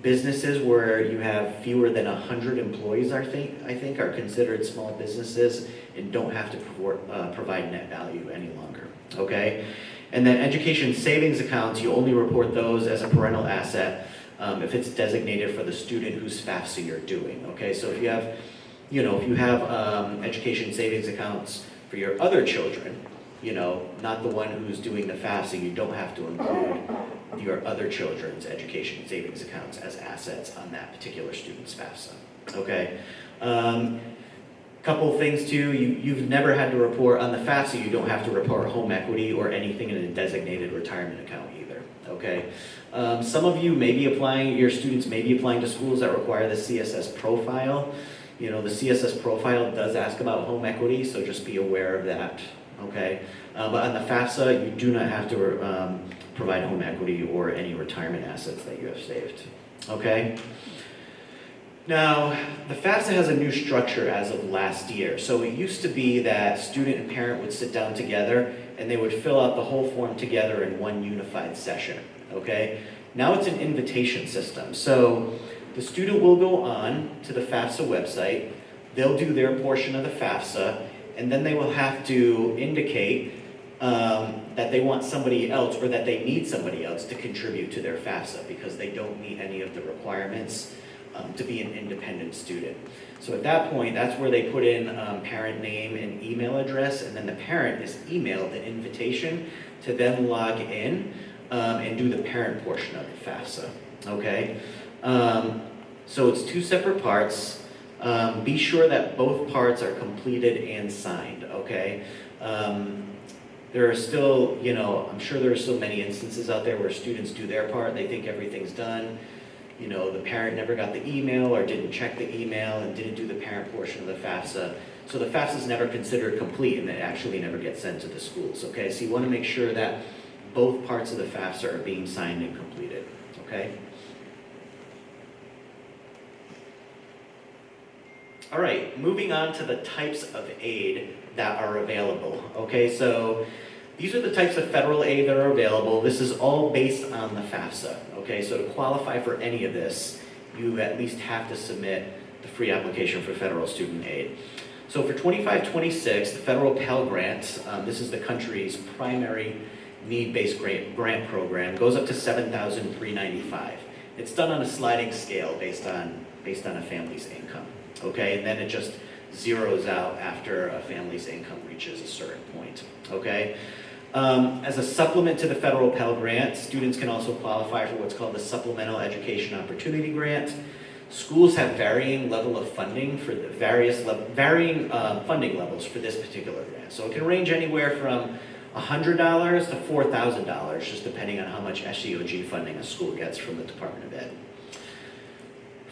Businesses where you have fewer than 100 employees, I think are considered small businesses and don't have to provide net value any longer, okay? And then education savings accounts, you only report those as a parental asset if it's designated for the student whose FAFSA you're doing, okay? So if you have, education savings accounts for your other children, not the one who's doing the FAFSA, you don't have to include your other children's education savings accounts as assets on that particular student's FAFSA, okay? Couple things too, you've never had to report on the FAFSA, you don't have to report home equity or anything in a designated retirement account either, okay? Some of you may be applying, your students may be applying to schools that require the CSS profile. The CSS profile does ask about home equity, so just be aware of that, okay? But on the FAFSA, you do not have to provide home equity or any retirement assets that you have saved, okay? Now, the FAFSA has a new structure as of last year. So it used to be that student and parent would sit down together and they would fill out the whole form together in one unified session, okay? Now it's an invitation system. So the student will go on to the FAFSA website, they'll do their portion of the FAFSA, and then they will have to indicate that they want somebody else or that they need somebody else to contribute to their FAFSA because they don't meet any of the requirements to be an independent student. So at that point, that's where they put in parent name and email address, and then the parent is emailed the invitation to then log in and do the parent portion of the FAFSA, okay? So it's two separate parts. Be sure that both parts are completed and signed, okay? There are still, I'm sure there are still many instances out there where students do their part, they think everything's done. The parent never got the email or didn't check the email and didn't do the parent portion of the FAFSA. So the FAFSA is never considered complete and it actually never gets sent to the schools, okay? So you want to make sure that both parts of the FAFSA are being signed and completed, okay? All right, moving on to the types of aid that are available, okay? So these are the types of federal aid that are available. This is all based on the FAFSA, okay? So to qualify for any of this, you at least have to submit the free application for federal student aid. So for 25-26, the federal Pell Grant, this is the country's primary need-based grant program, goes up to $7,395. It's done on a sliding scale based on a family's income, okay? And then it just zeroes out after a family's income reaches a certain point, okay? As a supplement to the federal Pell Grant, students can also qualify for what's called the Supplemental Education Opportunity Grant. Schools have varying level of funding for the varying funding levels for this particular grant. So it can range anywhere from $100 to $4,000, just depending on how much SEOG funding a school gets from the Department of Ed.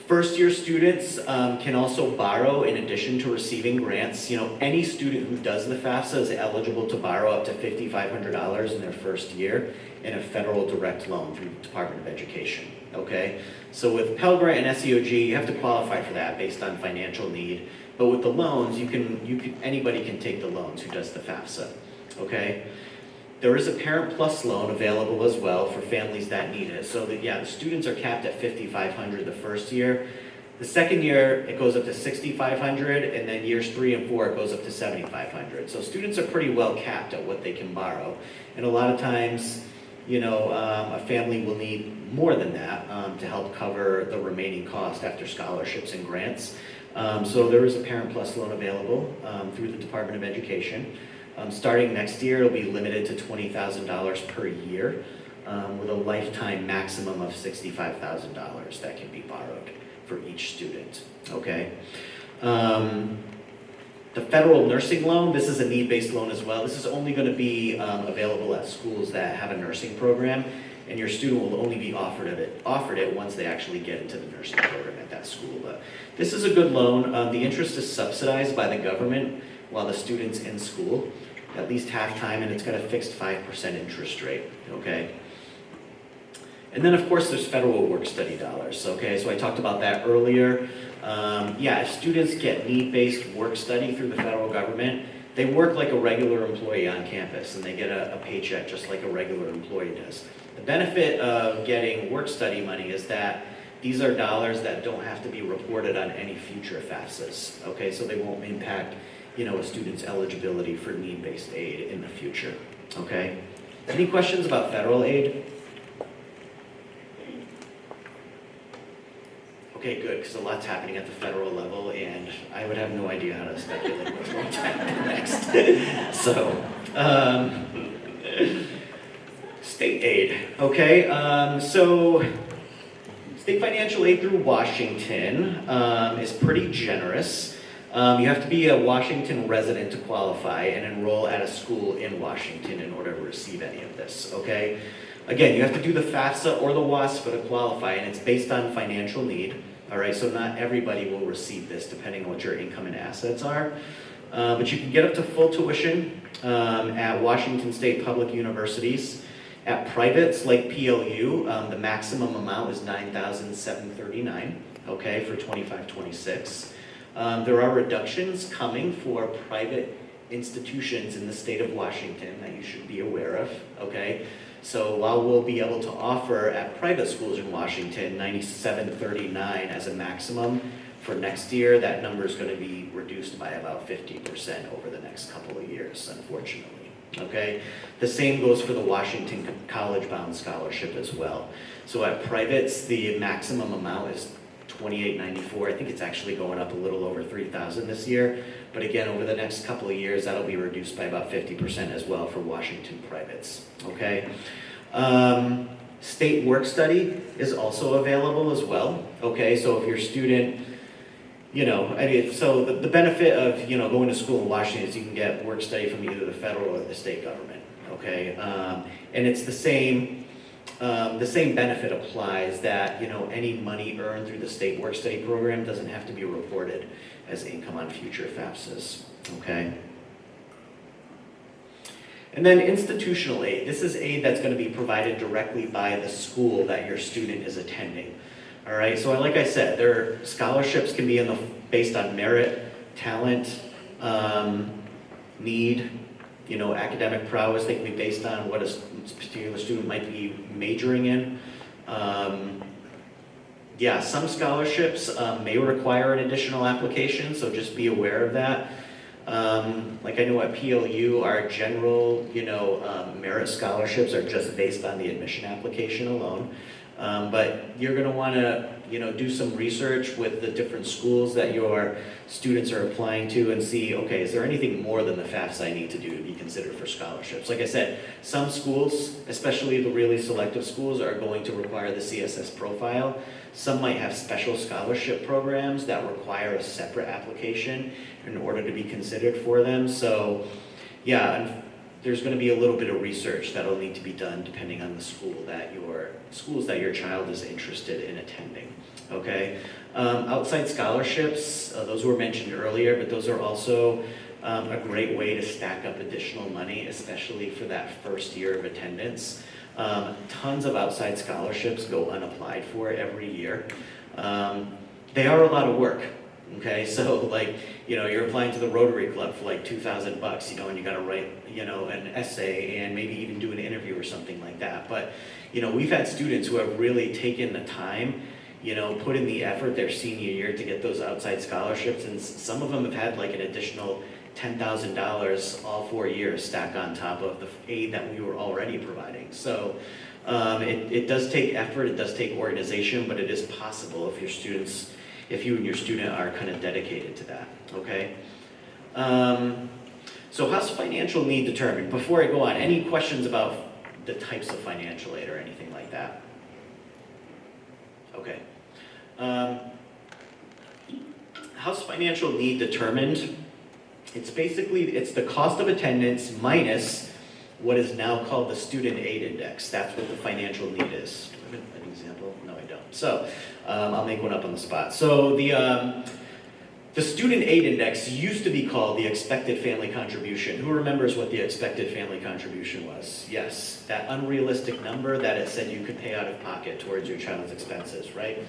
First-year students can also borrow in addition to receiving grants. Any student who does the FAFSA is eligible to borrow up to $5,500 in their first year in a federal direct loan through the Department of Education, okay? So with Pell Grant and SEOG, you have to qualify for that based on financial need. But with the loans, anybody can take the loans who does the FAFSA, okay? There is a Parent Plus loan available as well for families that need it. So the students are capped at $5,500 the first year. The second year, it goes up to $6,500, and then years 3 and 4, it goes up to $7,500. So students are pretty well capped at what they can borrow. And a lot of times, a family will need more than that to help cover the remaining cost after scholarships and grants. So there is a Parent Plus loan available through the Department of Education. Starting next year, it'll be limited to $20,000 per year with a lifetime maximum of $65,000 that can be borrowed for each student, okay? The federal nursing loan, this is a need-based loan as well. This is only going to be available at schools that have a nursing program, and your student will only be offered it once they actually get into the nursing program at that school. But this is a good loan. The interest is subsidized by the government while the student's in school, at least half time, and it's got a fixed 5% interest rate, okay? And then, of course, there's federal work-study dollars, okay? So I talked about that earlier. If students get need-based work-study through the federal government, they work like a regular employee on campus, and they get a paycheck just like a regular employee does. The benefit of getting work-study money is that these are dollars that don't have to be reported on any future FAFSAs, okay? So they won't impact, a student's eligibility for need-based aid in the future, okay? Any questions about federal aid? Okay, good, because a lot's happening at the federal level, and I would have no idea how to speculate what's going to happen next. So, state aid, okay? So, state financial aid through Washington is pretty generous. You have to be a Washington resident to qualify and enroll at a school in Washington in order to receive any of this, okay? Again, you have to do the FAFSA or the WASFA to qualify, and it's based on financial need. All right, so not everybody will receive this depending on what your income and assets are. But you can get up to full tuition at Washington State public universities. At privates like PLU, the maximum amount is $9,739, okay, for 25-26. There are reductions coming for private institutions in the state of Washington that you should be aware of, okay? So while we'll be able to offer at private schools in Washington $97.39 as a maximum for next year, that number is going to be reduced by about 50% over the next couple of years, unfortunately. Okay? The same goes for the Washington College-Bound Scholarship as well. So at privates, the maximum amount is $28.94. I think it's actually going up a little over $3,000 this year. But again, over the next couple of years, that'll be reduced by about 50% as well for Washington privates. Okay. State work study is also available as well. Okay, so if your student, so the benefit of going to school in Washington is you can get work study from either the federal or the state government. Okay, and it's the same benefit applies that any money earned through the state work study program doesn't have to be reported as income on future FAFSAs. Okay. And then institutional aid. This is aid that's going to be provided directly by the school that your student is attending. All right, so like I said, their scholarships can be based on merit, talent, need, academic prowess. They can be based on what a particular student might be majoring in. Some scholarships may require an additional application, so just be aware of that. Like I know at PLU, our general, merit scholarships are just based on the admission application alone. But you're going to want to, do some research with the different schools that your students are applying to and see, okay, is there anything more than the FAFSA I need to do to be considered for scholarships? Like I said, some schools, especially the really selective schools, are going to require the CSS profile. Some might have special scholarship programs that require a separate application in order to be considered for them. So, there's going to be a little bit of research that'll need to be done depending on the schools that your child is interested in attending. Okay, outside scholarships, those were mentioned earlier, but those are also a great way to stack up additional money, especially for that first year of attendance. Tons of outside scholarships go unapplied for every year. They are a lot of work. Okay, so you're applying to the Rotary Club for $2,000, and you got to write, an essay and maybe even do an interview or something like that. But, we've had students who have really taken the time, put in the effort their senior year to get those outside scholarships, and some of them have had an additional $10,000 all 4 years stacked on top of the aid that we were already providing. So it does take effort, it does take organization, but it is possible if you and your student are kind of dedicated to that, okay? So how's financial need determined? Before I go on, any questions about the types of financial aid or anything like that? Okay. How's financial need determined? It's the cost of attendance minus what is now called the student aid index. That's what the financial need is. Do I have an example? No, I don't. So I'll make one up on the spot. So the student aid index used to be called the expected family contribution. Who remembers what the expected family contribution was? Yes, that unrealistic number that it said you could pay out of pocket towards your child's expenses, right?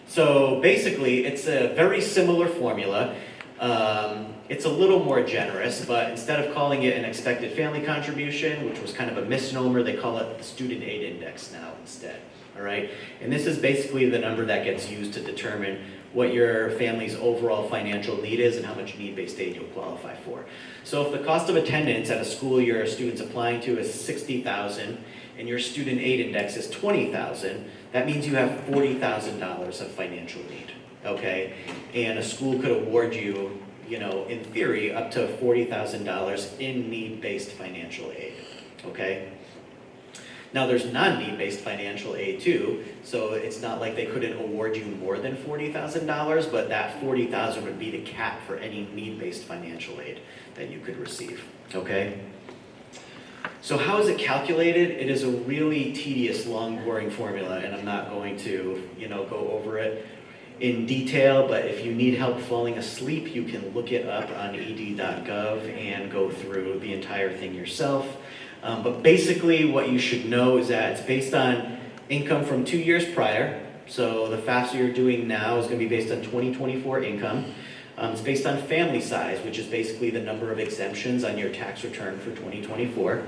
So basically, it's a very similar formula. It's a little more generous, but instead of calling it an expected family contribution, which was kind of a misnomer, they call it the student aid index now instead. all right? And this is basically the number that gets used to determine what your family's overall financial need is and how much need-based aid you'll qualify for. So if the cost of attendance at a school your student's applying to is $60,000 and your student aid index is $20,000, that means you have $40,000 of financial need, okay? And a school could award you, you know, in theory, up to $40,000 in need-based financial aid, okay? Now there's non-need-based financial aid too, so it's not like they couldn't award you more than $40,000, but that $40,000 would be the cap for any need-based financial aid that you could receive, okay? So how is it calculated? It is a really tedious, long, boring formula, and I'm not going to, you know, go over it in detail, but if you need help falling asleep, you can look it up on ed.gov and go through the entire thing yourself. But basically what you should know is that it's based on income from 2 years prior. So the FAFSA you're doing now is going to be based on 2024 income. It's based on family size, which is basically the number of exemptions on your tax return for 2024.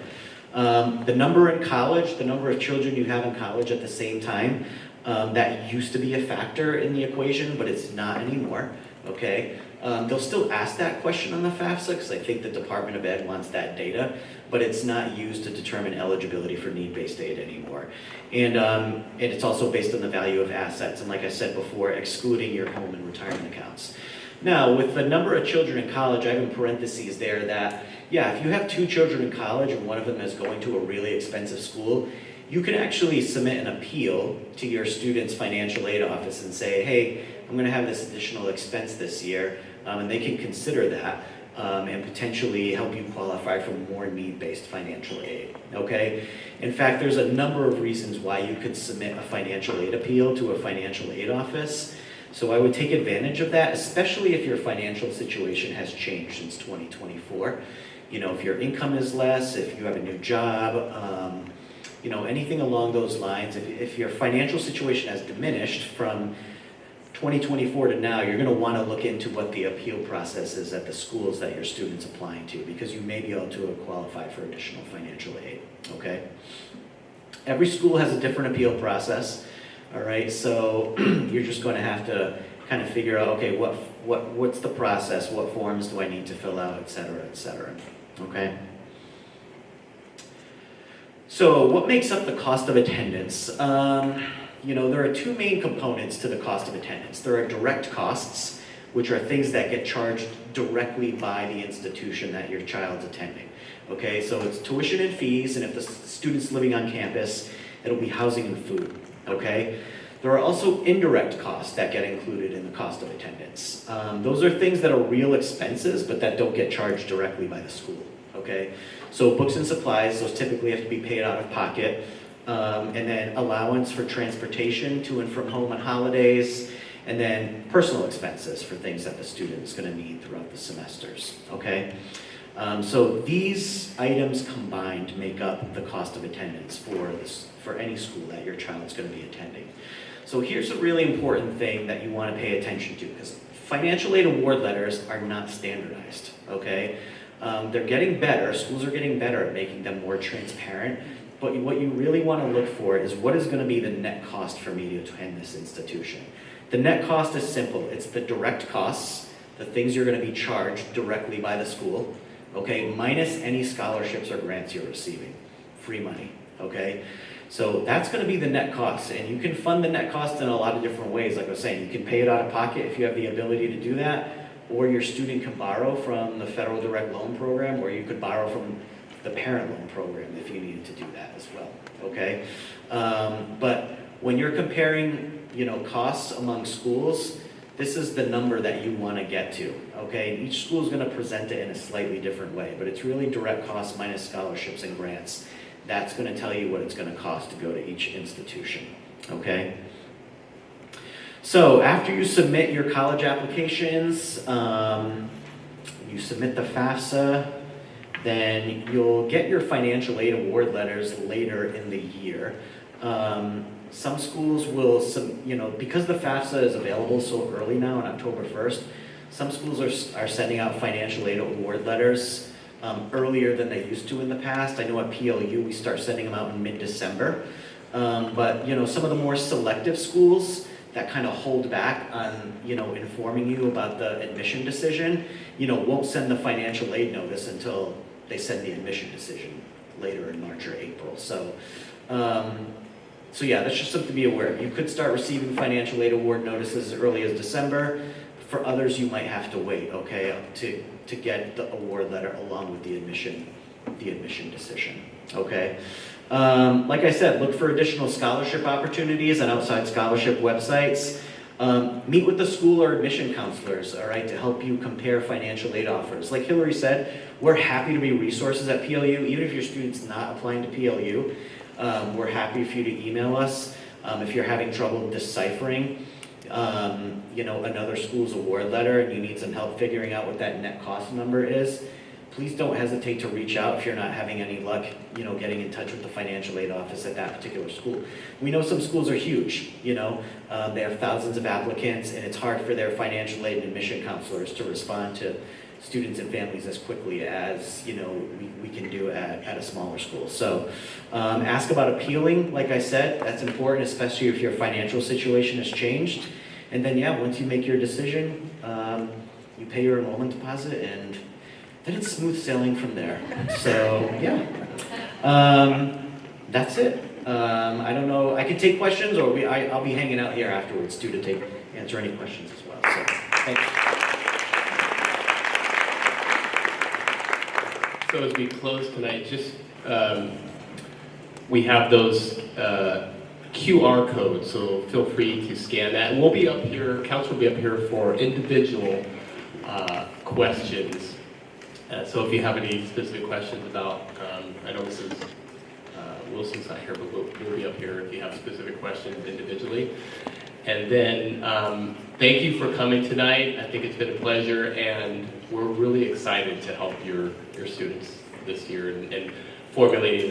The number in college, the number of children you have in college at the same time, that used to be a factor in the equation, but it's not anymore, okay? They'll still ask that question on the FAFSA because I think the Department of Ed wants that data, but it's not used to determine eligibility for need-based aid anymore. And it's also based on the value of assets, and like I said before, excluding your home and retirement accounts. Now, with the number of children in college, I have in parentheses there that, yeah, if you have 2 children in college and one of them is going to a really expensive school, you can actually submit an appeal to your student's financial aid office and say, hey, I'm going to have this additional expense this year, and they can consider that and potentially help you qualify for more need-based financial aid, okay? In fact, there's a number of reasons why you could submit a financial aid appeal to a financial aid office. So I would take advantage of that, especially if your financial situation has changed since 2024. You know, if your income is less, if you have a new job, you know, anything along those lines. If your financial situation has diminished from 2024 to now, you're going to want to look into what the appeal process is at the schools that your student's applying to, because you may be able to qualify for additional financial aid, okay? Every school has a different appeal process, all right? So you're just going to have to kind of figure out, okay, what's the process? What forms do I need to fill out, et cetera, okay? So what makes up the cost of attendance? You know, there are 2 main components to the cost of attendance. There are direct costs, which are things that get charged directly by the institution that your child's attending. Okay, so it's tuition and fees, and if the student's living on campus, it'll be housing and food, okay? There are also indirect costs that get included in the cost of attendance. Those are things that are real expenses, but that don't get charged directly by the school, okay? So books and supplies, those typically have to be paid out of pocket. And then allowance for transportation to and from home on holidays, and then personal expenses for things that the student is going to need throughout the semesters, okay? So these items combined make up the cost of attendance for any school that your child's going to be attending. So here's a really important thing that you want to pay attention to, because financial aid award letters are not standardized, okay? They're getting better, schools are getting better at making them more transparent, but what you really want to look for is what is going to be the net cost for me to attend this institution. The net cost is simple. It's the direct costs, the things you're going to be charged directly by the school, okay, minus any scholarships or grants you're receiving. Free money, okay? So that's going to be the net cost, and you can fund the net cost in a lot of different ways. Like I was saying, you can pay it out of pocket if you have the ability to do that, or your student can borrow from the Federal Direct Loan Program, or you could borrow from the parent loan program if you needed to do that as well, okay? But when you're comparing, you know, costs among schools, this is the number that you want to get to, okay? Each school is going to present it in a slightly different way, but it's really direct costs minus scholarships and grants. That's going to tell you what it's going to cost to go to each institution, okay? So after you submit your college applications, you submit the FAFSA, then you'll get your financial aid award letters later in the year. Some schools will, you know, because the FAFSA is available so early now on October 1st, some schools are sending out financial aid award letters earlier than they used to in the past. I know at PLU we start sending them out in mid-December. But some of the more selective schools that kind of hold back on informing you about the admission decision, won't send the financial aid notice until they send the admission decision later in March or April. So yeah, that's just something to be aware of. You could start receiving financial aid award notices as early as December. For others, you might have to wait, okay, to get the award letter along with the admission decision, okay? Like I said, look for additional scholarship opportunities on outside scholarship websites. Meet with the school or admission counselors, all right, to help you compare financial aid offers. Like Hillary said, we're happy to be resources at PLU, even if your student's not applying to PLU. We're happy for you to email us if you're having trouble deciphering another school's award letter and you need some help figuring out what that net cost number is. Please don't hesitate to reach out if you're not having any luck, getting in touch with the financial aid office at that particular school. We know some schools are huge, they have thousands of applicants, and it's hard for their financial aid and admission counselors to respond to students and families as quickly as, we can do at a smaller school. So ask about appealing, like I said, that's important, especially if your financial situation has changed. And then, yeah, once you make your decision, you pay your enrollment deposit, and then it's smooth sailing from there. So, yeah. That's it. I don't know. I can take questions, or I'll be hanging out here afterwards, too, to answer any questions as well. So, thanks. So as we close tonight, just we have those QR codes, so feel free to scan that. And we'll be up here, council will be up here for individual questions. So if you have any specific questions about, I know Mrs. Wilson's not here, but we'll be up here if you have specific questions individually. And then thank you for coming tonight. I think it's been a pleasure, and we're really excited to help your students this year and formulating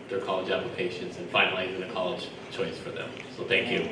their college applications and finalizing a college choice for them. So thank you.